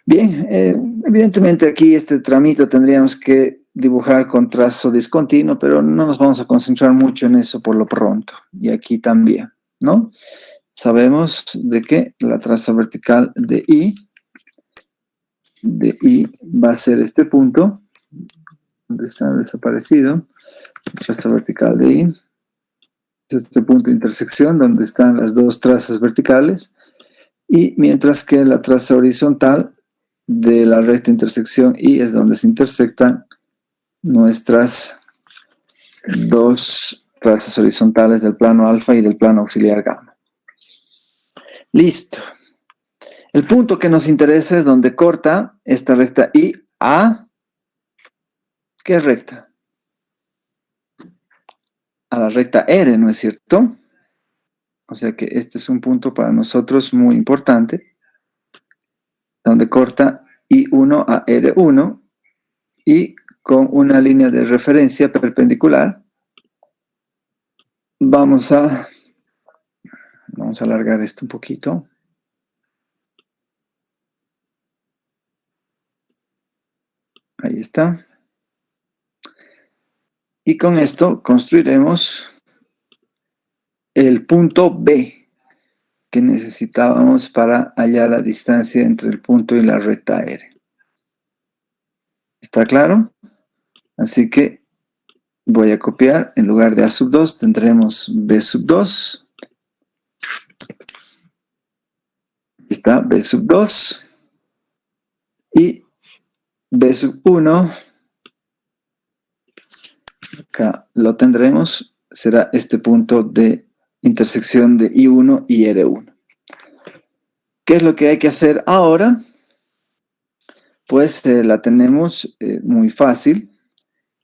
Speaker 1: Bien, evidentemente aquí este tramito tendríamos que dibujar con trazo discontinuo, pero no nos vamos a concentrar mucho en eso por lo pronto. Y aquí también, ¿no? Sabemos de que la traza vertical de I va a ser este punto, donde está desaparecido, traza vertical de I, este punto de intersección donde están las dos trazas verticales, y mientras que la traza horizontal de la recta intersección I es donde se intersectan nuestras dos trazas horizontales del plano alfa y del plano auxiliar gamma. Listo. El punto que nos interesa es donde corta esta recta I a... ¿Qué recta? A la recta R, ¿no es cierto? O sea que este es un punto para nosotros muy importante, donde corta I1 a R1 y con una línea de referencia perpendicular vamos a alargar esto un poquito. Ahí está. Y con esto construiremos el punto B que necesitábamos para hallar la distancia entre el punto y la recta R. ¿Está claro? Así que voy a copiar. En lugar de A sub 2 tendremos B sub 2. Aquí está B sub 2. Y B sub 1. Acá lo tendremos. Será este punto de intersección de I1 y R1. ¿Qué es lo que hay que hacer ahora? Pues la tenemos muy fácil.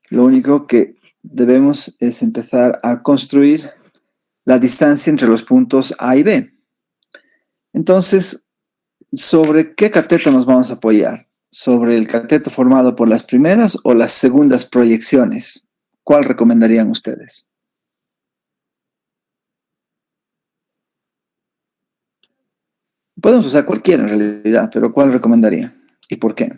Speaker 1: Lo único que debemos es empezar a construir la distancia entre los puntos A y B. Entonces, ¿sobre qué cateto nos vamos a apoyar? ¿Sobre el cateto formado por las primeras o las segundas proyecciones? ¿Cuál recomendarían ustedes? Podemos usar cualquiera en realidad, pero ¿cuál recomendaría? ¿Y por qué?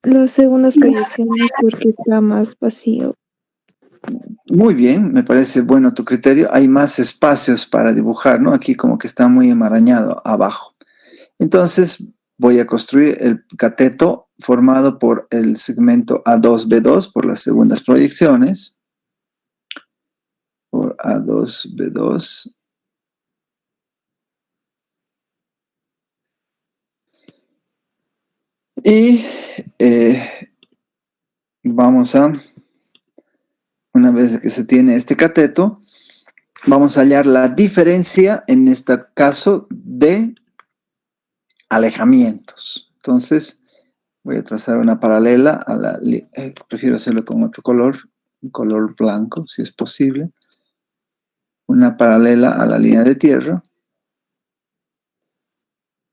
Speaker 3: Las segundas proyecciones porque está más vacío.
Speaker 1: Muy bien, me parece bueno tu criterio. Hay más espacios para dibujar, ¿no? Aquí como que está muy enmarañado abajo. Entonces voy a construir el cateto formado por el segmento A2B2 por las segundas proyecciones. Por A2B2. Y vamos a, una vez que se tiene este cateto, vamos a hallar la diferencia, en este caso, de alejamientos. Entonces, voy a trazar una paralela a la... prefiero hacerlo con otro color, un color blanco, si es posible. Una paralela a la línea de tierra.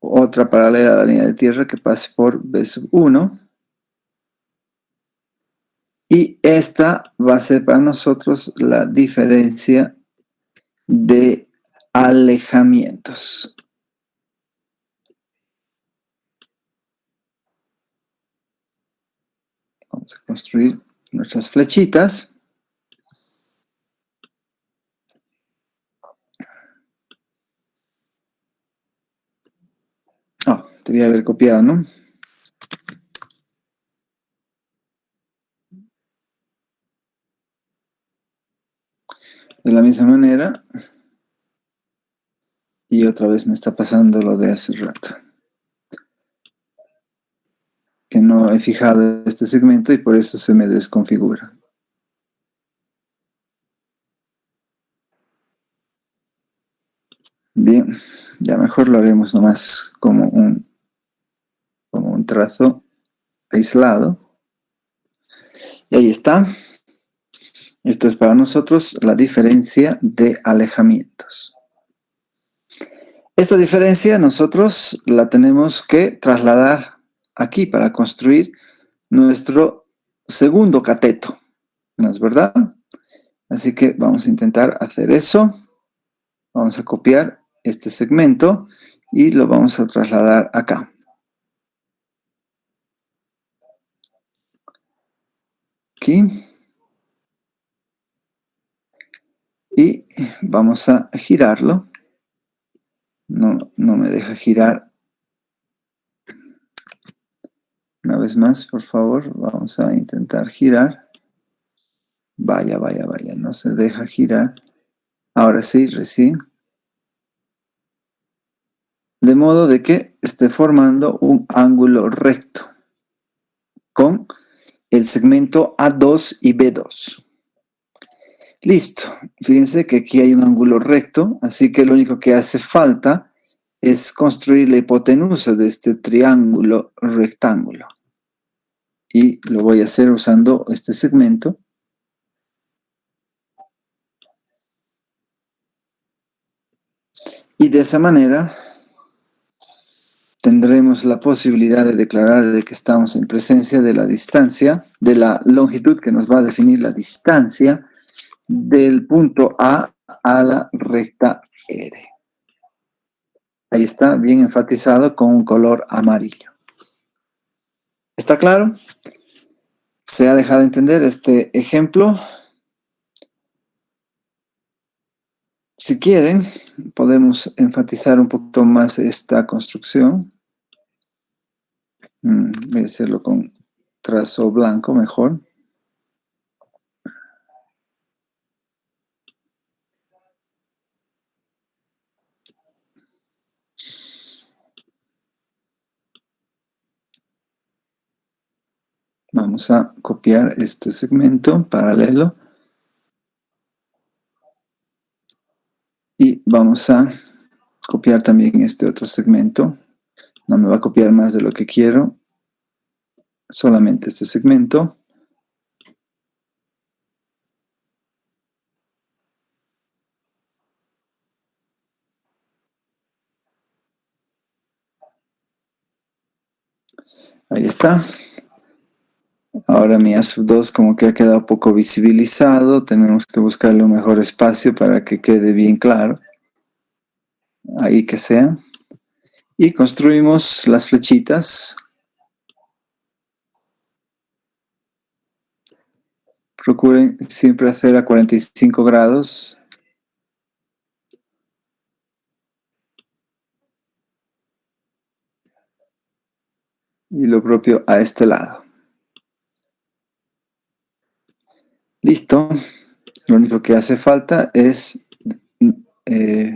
Speaker 1: Otra paralela a la línea de tierra que pase por B sub 1. Y esta va a ser para nosotros la diferencia de alejamientos. Vamos a construir nuestras flechitas. Oh, debía haber copiado, ¿no? De la misma manera. Y otra vez me está pasando lo de hace rato. Que no he fijado este segmento y por eso se me desconfigura. Bien, ya mejor lo haremos nomás como un trazo aislado. Y ahí está. Esta es para nosotros la diferencia de alejamientos. Esta diferencia nosotros la tenemos que trasladar aquí para construir nuestro segundo cateto. ¿No es verdad? Así que vamos a intentar hacer eso. Vamos a copiar este segmento y lo vamos a trasladar acá. Aquí. Y vamos a girarlo. No me deja girar. Una vez más, por favor, vamos a intentar girar. Vaya, no se deja girar. Ahora sí, recién. De modo de que esté formando un ángulo recto con el segmento A2 y B2. Listo. Fíjense que aquí hay un ángulo recto, así que lo único que hace falta es construir la hipotenusa de este triángulo rectángulo. Y lo voy a hacer usando este segmento. Y de esa manera tendremos la posibilidad de declarar de que estamos en presencia de la distancia, de la longitud que nos va a definir la distancia del punto A la recta R. Ahí está, bien enfatizado con un color amarillo. ¿Está claro? ¿Se ha dejado entender este ejemplo? Si quieren, podemos enfatizar un poquito más esta construcción. Voy a hacerlo con trazo blanco mejor. Vamos a copiar este segmento paralelo. Y vamos a copiar también este otro segmento. No me va a copiar más de lo que quiero. Solamente este segmento. Ahí está. Ahora mi A2 como que ha quedado poco visibilizado. Tenemos que buscarle un mejor espacio para que quede bien claro. Ahí que sea. Y construimos las flechitas. Procuren siempre hacer a 45 grados. Y lo propio a este lado. Listo. Lo único que hace falta es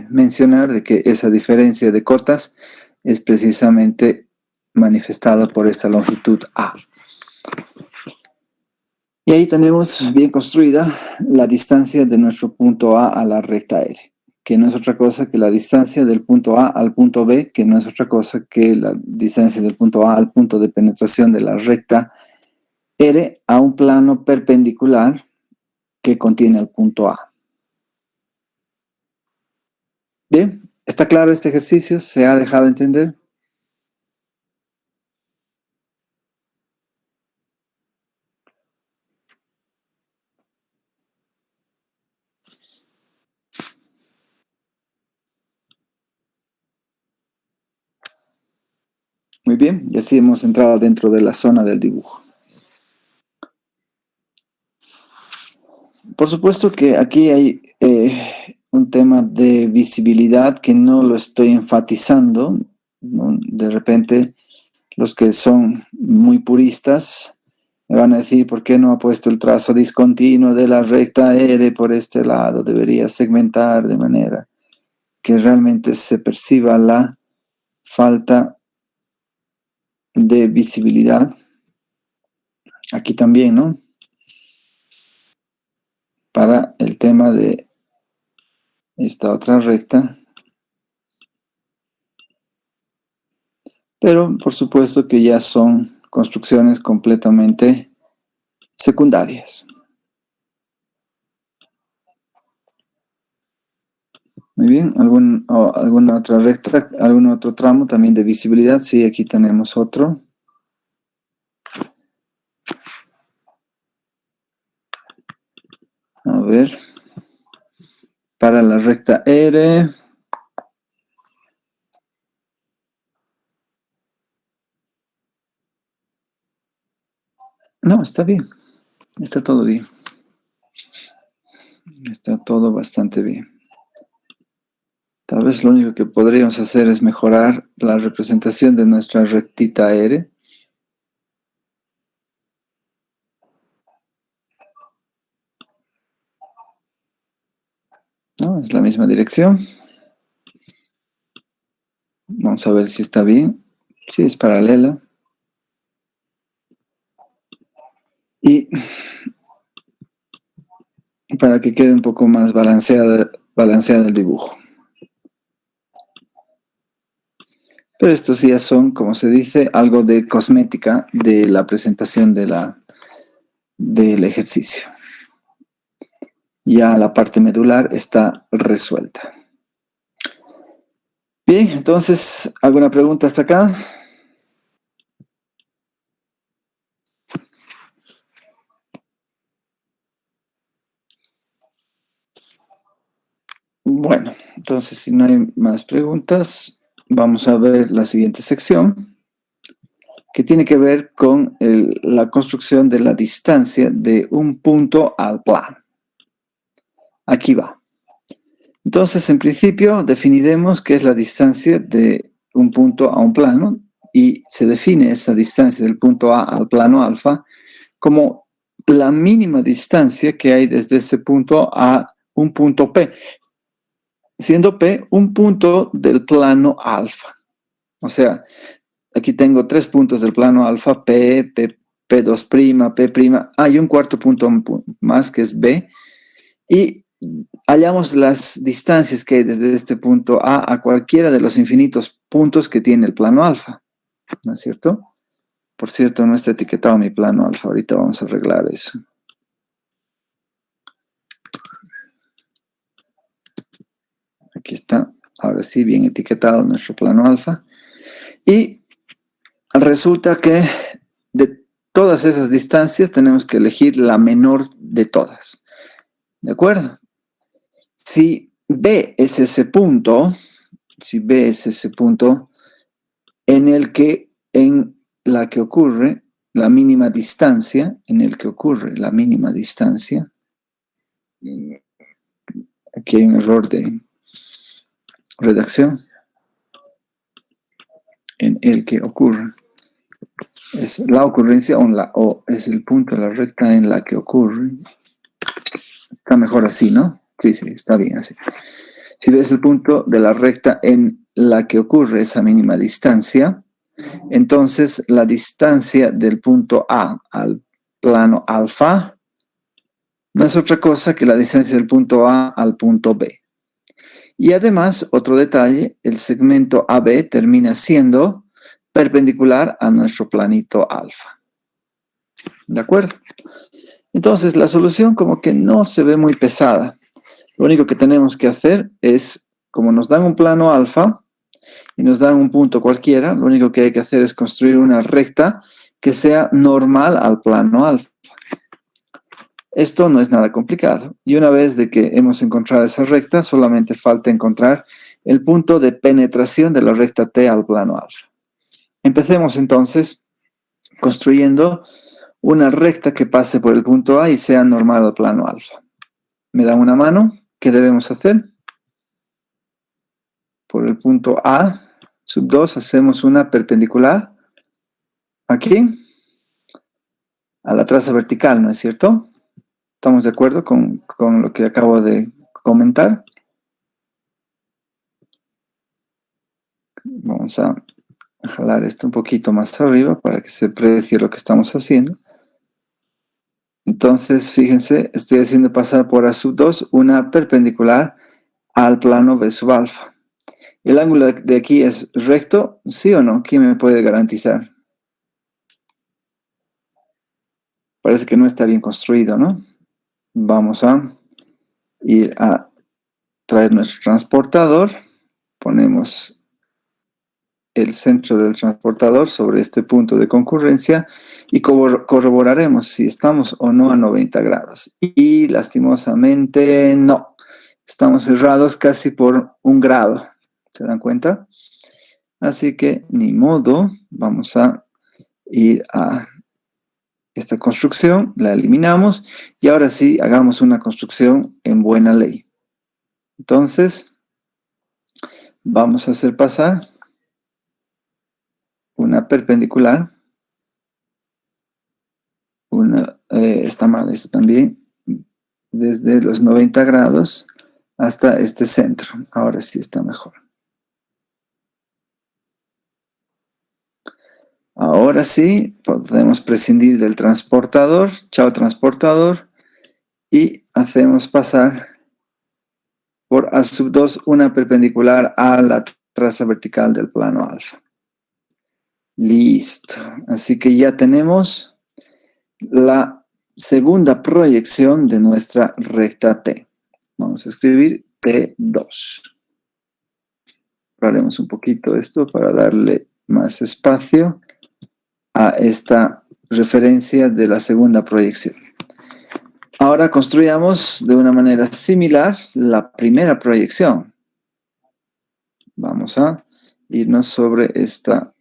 Speaker 1: mencionar de que esa diferencia de cotas es precisamente manifestada por esta longitud A. Y ahí tenemos bien construida la distancia de nuestro punto A a la recta R, que no es otra cosa que la distancia del punto A al punto B, que no es otra cosa que la distancia del punto A al punto de penetración de la recta R a un plano perpendicular que contiene el punto A. Bien, ¿está claro este ejercicio? ¿Se ha dejado entender? Muy bien, y así hemos entrado dentro de la zona del dibujo. Por supuesto que aquí hay un tema de visibilidad que no lo estoy enfatizando, ¿no? De repente, los que son muy puristas me van a decir, ¿por qué no ha puesto el trazo discontinuo de la recta R por este lado? Debería segmentar de manera que realmente se perciba la falta de visibilidad. Aquí también, ¿no? Para el tema de esta otra recta. Pero por supuesto que ya son construcciones completamente secundarias. Muy bien, ¿alguna otra recta, algún otro tramo también de visibilidad? Sí, aquí tenemos otro. A ver, para la recta R. No, está bien, está todo bien. Está todo bastante bien. Tal vez lo único que podríamos hacer es mejorar la representación de nuestra rectita R. No, es la misma dirección. Vamos a ver si está bien. Sí, es paralela. Y para que quede un poco más balanceada el dibujo. Pero estos ya son, como se dice, algo de cosmética de la presentación del ejercicio. Ya la parte medular está resuelta. Bien, entonces, ¿alguna pregunta hasta acá? Bueno, entonces si no hay más preguntas, vamos a ver la siguiente sección, que tiene que ver con la construcción de la distancia de un punto al plano. Aquí va. Entonces, en principio, definiremos qué es la distancia de un punto a un plano y se define esa distancia del punto A al plano alfa como la mínima distancia que hay desde ese punto a un punto P, siendo P un punto del plano alfa. O sea, aquí tengo 3 puntos del plano alfa, P, P2', P'. Hay un cuarto punto más que es B. Y hallamos las distancias que hay desde este punto A cualquiera de los infinitos puntos que tiene el plano alfa. ¿No es cierto? Por cierto, no está etiquetado mi plano alfa. Ahorita vamos a arreglar eso. Aquí está. Ahora sí, bien etiquetado nuestro plano alfa. Y resulta que de todas esas distancias tenemos que elegir la menor de todas. ¿De acuerdo? Si B es ese punto, en la que ocurre la mínima distancia, aquí hay un error de redacción, en el que ocurre, es la ocurrencia o es el punto de la recta en la que ocurre. Está mejor así, ¿no? Sí, está bien así. Si ves el punto de la recta en la que ocurre esa mínima distancia, entonces la distancia del punto A al plano alfa no es otra cosa que la distancia del punto A al punto B. Y además, otro detalle, el segmento AB termina siendo perpendicular a nuestro planito alfa. ¿De acuerdo? Entonces, la solución como que no se ve muy pesada. Lo único que tenemos que hacer es, como nos dan un plano alfa y nos dan un punto cualquiera, lo único que hay que hacer es construir una recta que sea normal al plano alfa. Esto no es nada complicado. Y una vez de que hemos encontrado esa recta, solamente falta encontrar el punto de penetración de la recta T al plano alfa. Empecemos entonces construyendo una recta que pase por el punto A y sea normal al plano alfa. Me dan una mano. ¿Qué debemos hacer? Por el punto A, sub 2, hacemos una perpendicular. Aquí. A la traza vertical, ¿no es cierto? ¿Estamos de acuerdo con lo que acabo de comentar? Vamos a jalar esto un poquito más arriba para que se aprecie lo que estamos haciendo. Entonces, fíjense, estoy haciendo pasar por A sub 2 una perpendicular al plano B sub alfa. ¿El ángulo de aquí es recto? ¿Sí o no? ¿Quién me puede garantizar? Parece que no está bien construido, ¿no? Vamos a ir a traer nuestro transportador. Ponemos el centro del transportador sobre este punto de concurrencia y corroboraremos si estamos o no a 90 grados. Y lastimosamente no. Estamos errados casi por 1 grado. ¿Se dan cuenta? Así que ni modo. Vamos a ir a esta construcción, la eliminamos y ahora sí hagamos una construcción en buena ley. Entonces, vamos a hacer pasar una perpendicular, está mal esto también, desde los 90 grados hasta este centro. Ahora sí está mejor. Ahora sí, podemos prescindir del transportador. Chao transportador. Y hacemos pasar por A sub 2 una perpendicular a la traza vertical del plano alfa. Listo. Así que ya tenemos la segunda proyección de nuestra recta T. Vamos a escribir T2. Haremos un poquito esto para darle más espacio a esta referencia de la segunda proyección. Ahora construyamos de una manera similar la primera proyección. Vamos a irnos sobre esta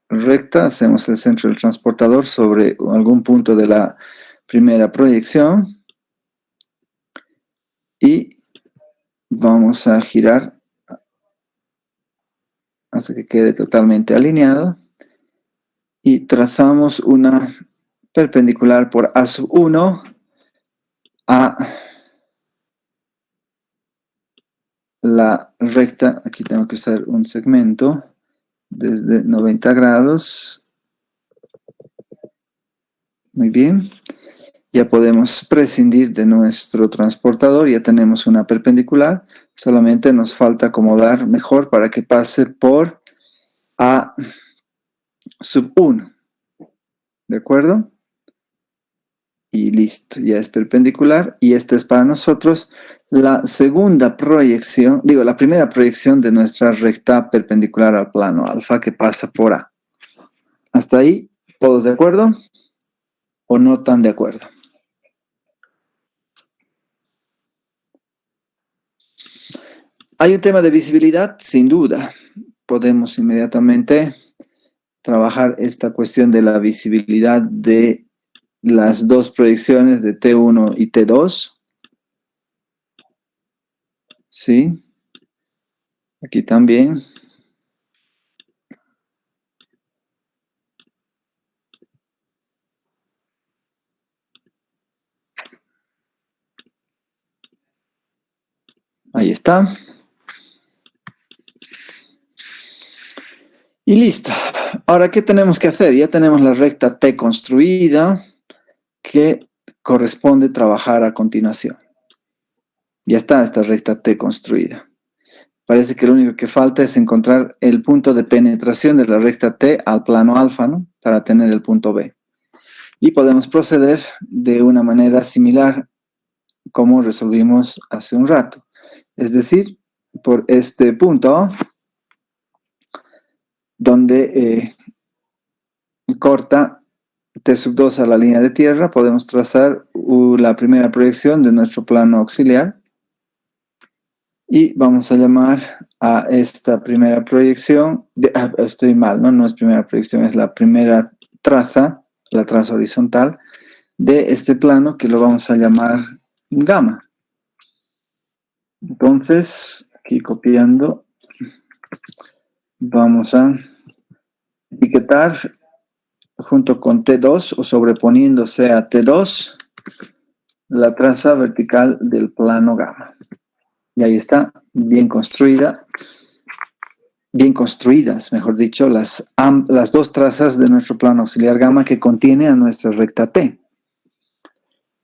Speaker 1: recta, hacemos el centro del transportador sobre algún punto de la primera proyección y vamos a girar hasta que quede totalmente alineado. y trazamos una perpendicular por A sub 1 a la recta. Aquí tengo que usar un segmento desde 90 grados. Muy bien. Ya podemos prescindir de nuestro transportador, ya tenemos una perpendicular, solamente nos falta acomodar mejor para que pase por A sub 1, ¿de acuerdo? Y listo, ya es perpendicular, y esta es para nosotros la segunda proyección, la primera proyección de nuestra recta perpendicular al plano alfa que pasa por A. ¿Hasta ahí todos de acuerdo o no tan de acuerdo? Hay un tema de visibilidad, sin duda. Podemos inmediatamente trabajar esta cuestión de la visibilidad de las dos proyecciones de T1 y T2. ¿Sí? Aquí también. Ahí está. Y listo. Ahora, ¿qué tenemos que hacer? Ya tenemos la recta T construida que corresponde trabajar a continuación. Ya está esta recta T construida. Parece que lo único que falta es encontrar el punto de penetración de la recta T al plano alfa, ¿no? Para tener el punto B. Y podemos proceder de una manera similar como resolvimos hace un rato. Es decir, por este punto donde corta T sub 2 a la línea de tierra, podemos trazar la primera proyección de nuestro plano auxiliar y vamos a llamar a esta primera proyección, estoy mal, ¿no? No es primera proyección, es la primera traza, la traza horizontal de este plano que lo vamos a llamar gamma. Entonces, aquí copiando, vamos a etiquetar junto con T2 o sobreponiéndose a T2 la traza vertical del plano gamma. Y ahí está, bien construida, bien construidas, mejor dicho, las dos trazas de nuestro plano auxiliar gamma que contiene a nuestra recta T.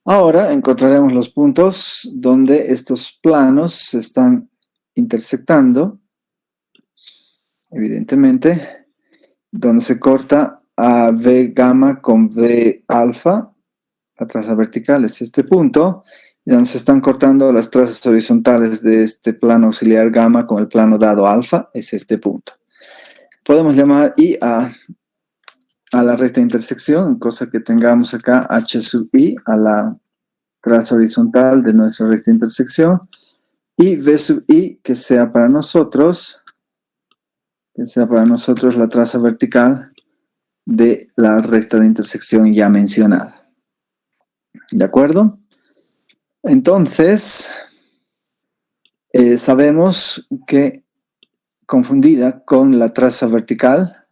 Speaker 1: Ahora encontraremos los puntos donde estos planos se están intersectando, evidentemente, donde se corta a V gamma con V alfa, la traza vertical es este punto, y donde se están cortando las trazas horizontales de este plano auxiliar gamma con el plano dado alfa, es este punto. Podemos llamar I a la recta intersección, cosa que tengamos acá H sub I a la traza horizontal de nuestra recta intersección, y V sub I que sea para nosotros la traza vertical de la recta de intersección ya mencionada. ¿De acuerdo? Entonces, sabemos que confundida con la traza vertical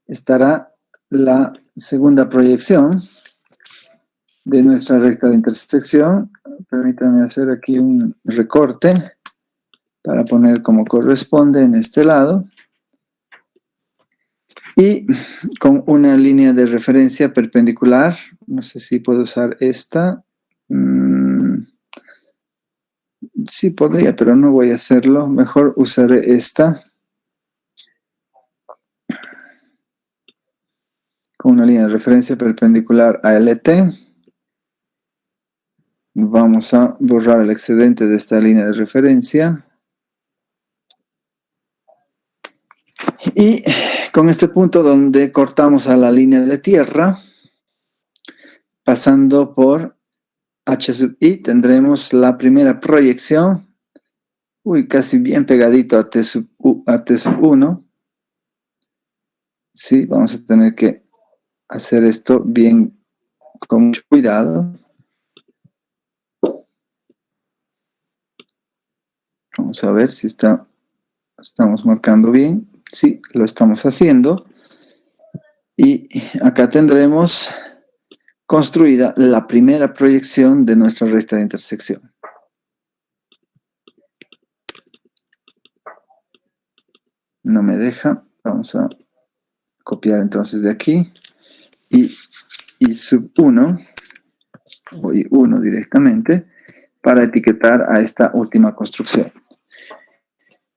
Speaker 1: estará la segunda proyección de nuestra recta de intersección. Permítanme hacer aquí un recorte para poner como corresponde en este lado. Y con una línea de referencia perpendicular, no sé si puedo usar esta. Sí podría, pero no voy a hacerlo. Mejor usaré esta. Con una línea de referencia perpendicular a LT. Vamos a borrar el excedente de esta línea de referencia. Y con este punto donde cortamos a la línea de tierra, pasando por H sub I, tendremos la primera proyección, casi bien pegadito a T sub 1. Sí, vamos a tener que hacer esto bien, con mucho cuidado. Vamos a ver si estamos marcando bien. Sí, lo estamos haciendo. Y acá tendremos construida la primera proyección de nuestra recta de intersección. No me deja. Vamos a copiar entonces de aquí. Y sub 1, o I1 directamente, para etiquetar a esta última construcción.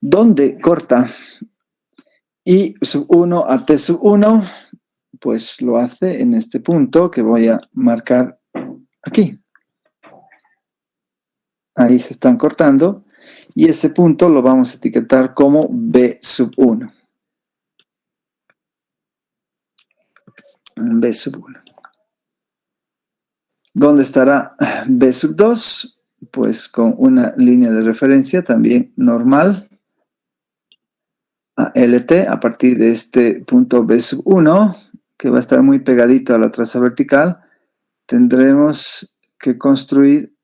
Speaker 1: ¿Dónde corta I sub 1 a T sub 1? Pues lo hace en este punto que voy a marcar aquí. Ahí se están cortando. Y ese punto lo vamos a etiquetar como B sub 1. B sub 1. ¿Dónde estará B sub 2? Pues con una línea de referencia también normal a LT a partir de este punto B sub 1, que va a estar muy pegadito a la traza vertical. Tendremos que construir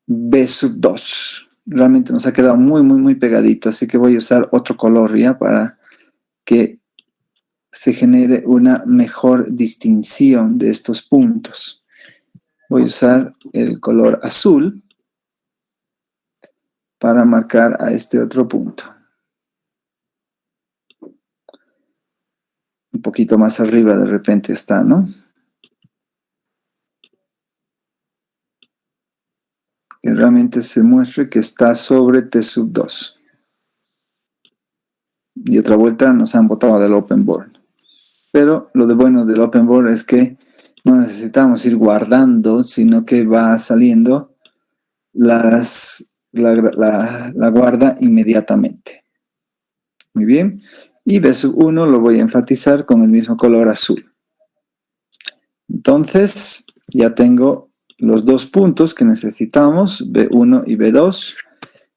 Speaker 1: B sub 2. Realmente nos ha quedado muy pegadito, así que voy a usar otro color ya para que se genere una mejor distinción de estos puntos. Voy a usar el color azul para marcar a este otro punto. Un poquito más arriba de repente está, ¿no? Que realmente se muestre que está sobre T sub 2. Y otra vuelta nos han botado del Open Board. Pero lo de bueno del Open Board es que no necesitamos ir guardando, sino que va saliendo la guarda inmediatamente. Muy bien. Y B sub 1 lo voy a enfatizar con el mismo color azul. Entonces, ya tengo los dos puntos que necesitamos, B1 y B2,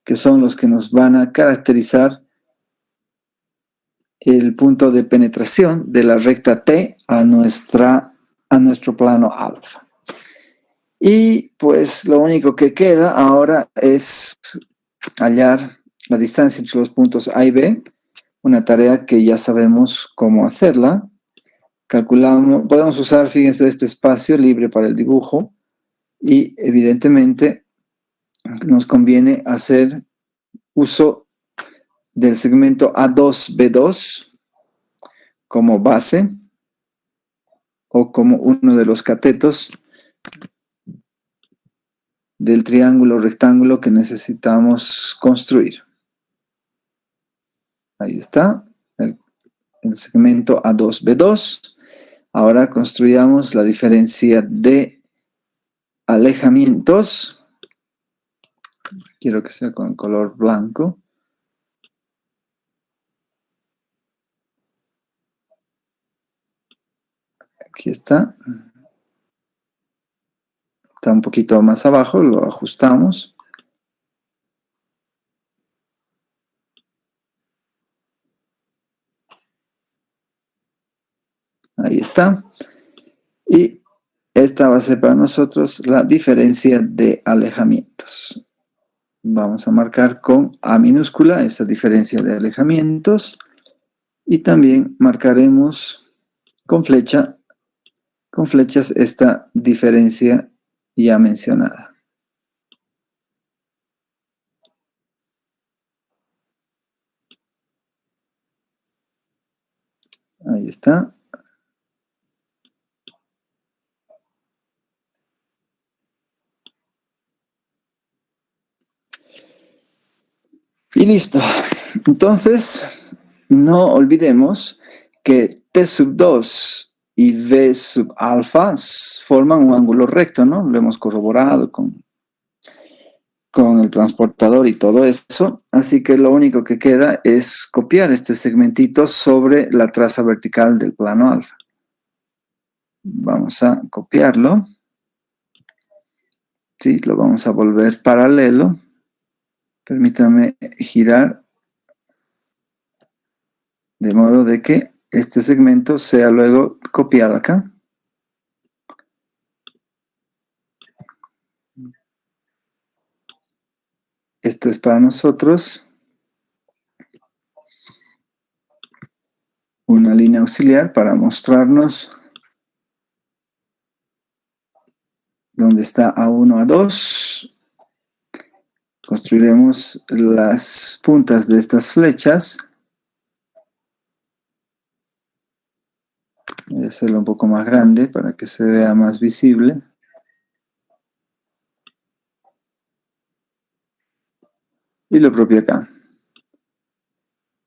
Speaker 1: que son los que nos van a caracterizar el punto de penetración de la recta T a nuestro plano alfa. Y pues lo único que queda ahora es hallar la distancia entre los puntos A y B, una tarea que ya sabemos cómo hacerla. Calculamos, podemos usar, fíjense, este espacio libre para el dibujo y evidentemente nos conviene hacer uso del segmento A2B2 como base o como uno de los catetos del triángulo rectángulo que necesitamos construir. Ahí está el segmento A2B2. Ahora construyamos la diferencia de alejamientos. Quiero que sea con color blanco. Aquí está. Está un poquito más abajo, lo ajustamos. Ahí está. Y esta va a ser para nosotros la diferencia de alejamientos. Vamos a marcar con A minúscula esa diferencia de alejamientos. Y también marcaremos con flechas esta diferencia ya mencionada. Ahí está. Y listo. Entonces, no olvidemos que T sub 2 y V sub alfa forman un ángulo recto, ¿no? Lo hemos corroborado con el transportador y todo eso. Así que lo único que queda es copiar este segmentito sobre la traza vertical del plano alfa. Vamos a copiarlo. Sí, lo vamos a volver paralelo. Permítanme girar de modo de que este segmento sea luego copiado acá. Esto es para nosotros una línea auxiliar para mostrarnos dónde está A1, A2. Construiremos las puntas de estas flechas. Voy a hacerlo un poco más grande para que se vea más visible. Y lo propio acá.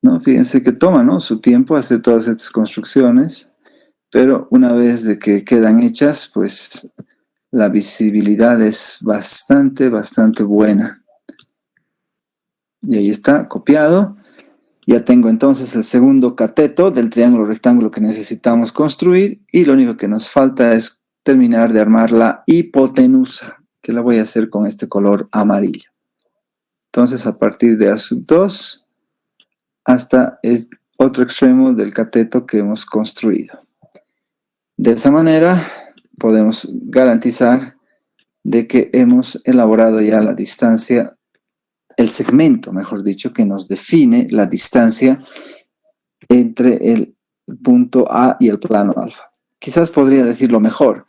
Speaker 1: ¿No? Fíjense que toma, ¿no?, su tiempo hacer todas estas construcciones, pero una vez de que quedan hechas, pues la visibilidad es bastante buena. Y ahí está, copiado. Ya tengo entonces el segundo cateto del triángulo rectángulo que necesitamos construir, y lo único que nos falta es terminar de armar la hipotenusa, que la voy a hacer con este color amarillo. Entonces, a partir de A2 hasta el otro extremo del cateto que hemos construido. De esa manera podemos garantizar de que hemos elaborado ya la distancia, el segmento, mejor dicho, que nos define la distancia entre el punto A y el plano alfa. Quizás podría decirlo mejor.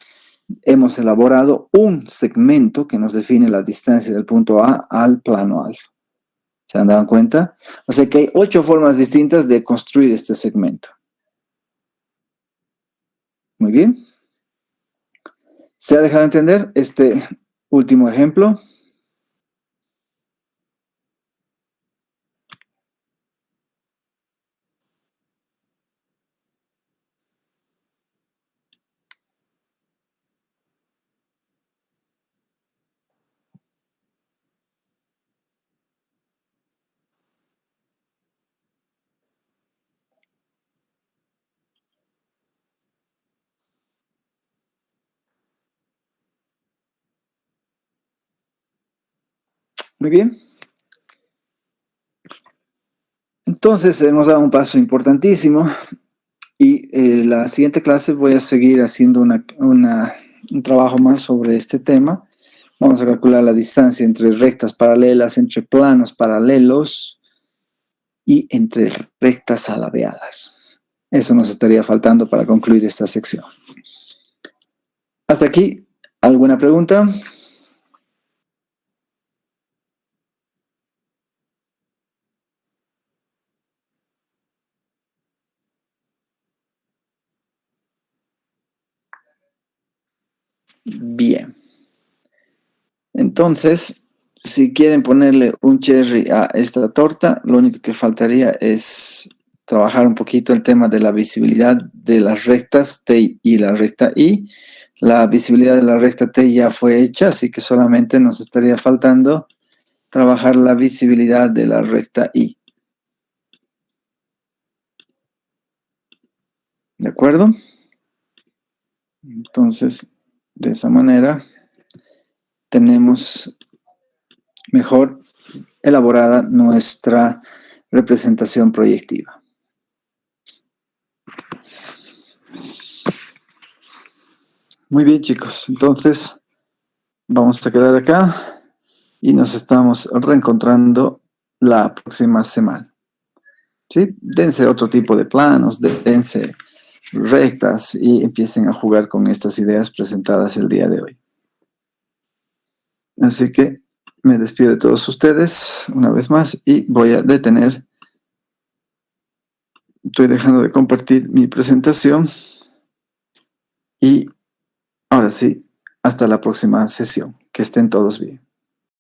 Speaker 1: Hemos elaborado un segmento que nos define la distancia del punto A al plano alfa. ¿Se han dado cuenta? O sea que hay 8 formas distintas de construir este segmento. Muy bien. ¿Se ha dejado entender este último ejemplo? Muy bien. Entonces hemos dado un paso importantísimo, y la siguiente clase voy a seguir haciendo un trabajo más sobre este tema. Vamos a calcular la distancia entre rectas paralelas, entre planos paralelos y entre rectas alabeadas. Eso nos estaría faltando para concluir esta sección. Hasta aquí, ¿alguna pregunta? Bien. Entonces, si quieren ponerle un cherry a esta torta, lo único que faltaría es trabajar un poquito el tema de la visibilidad de las rectas T y la recta I. La visibilidad de la recta T ya fue hecha, así que solamente nos estaría faltando trabajar la visibilidad de la recta I. ¿De acuerdo? Entonces, de esa manera tenemos mejor elaborada nuestra representación proyectiva. Muy bien, chicos. Entonces, vamos a quedar acá y nos estamos reencontrando la próxima semana. ¿Sí? Dense otro tipo de planos, dense rectas y empiecen a jugar con estas ideas presentadas el día de hoy. Así que me despido de todos ustedes una vez más y voy a detener. Estoy dejando de compartir mi presentación y ahora sí, hasta la próxima sesión. Que estén todos bien.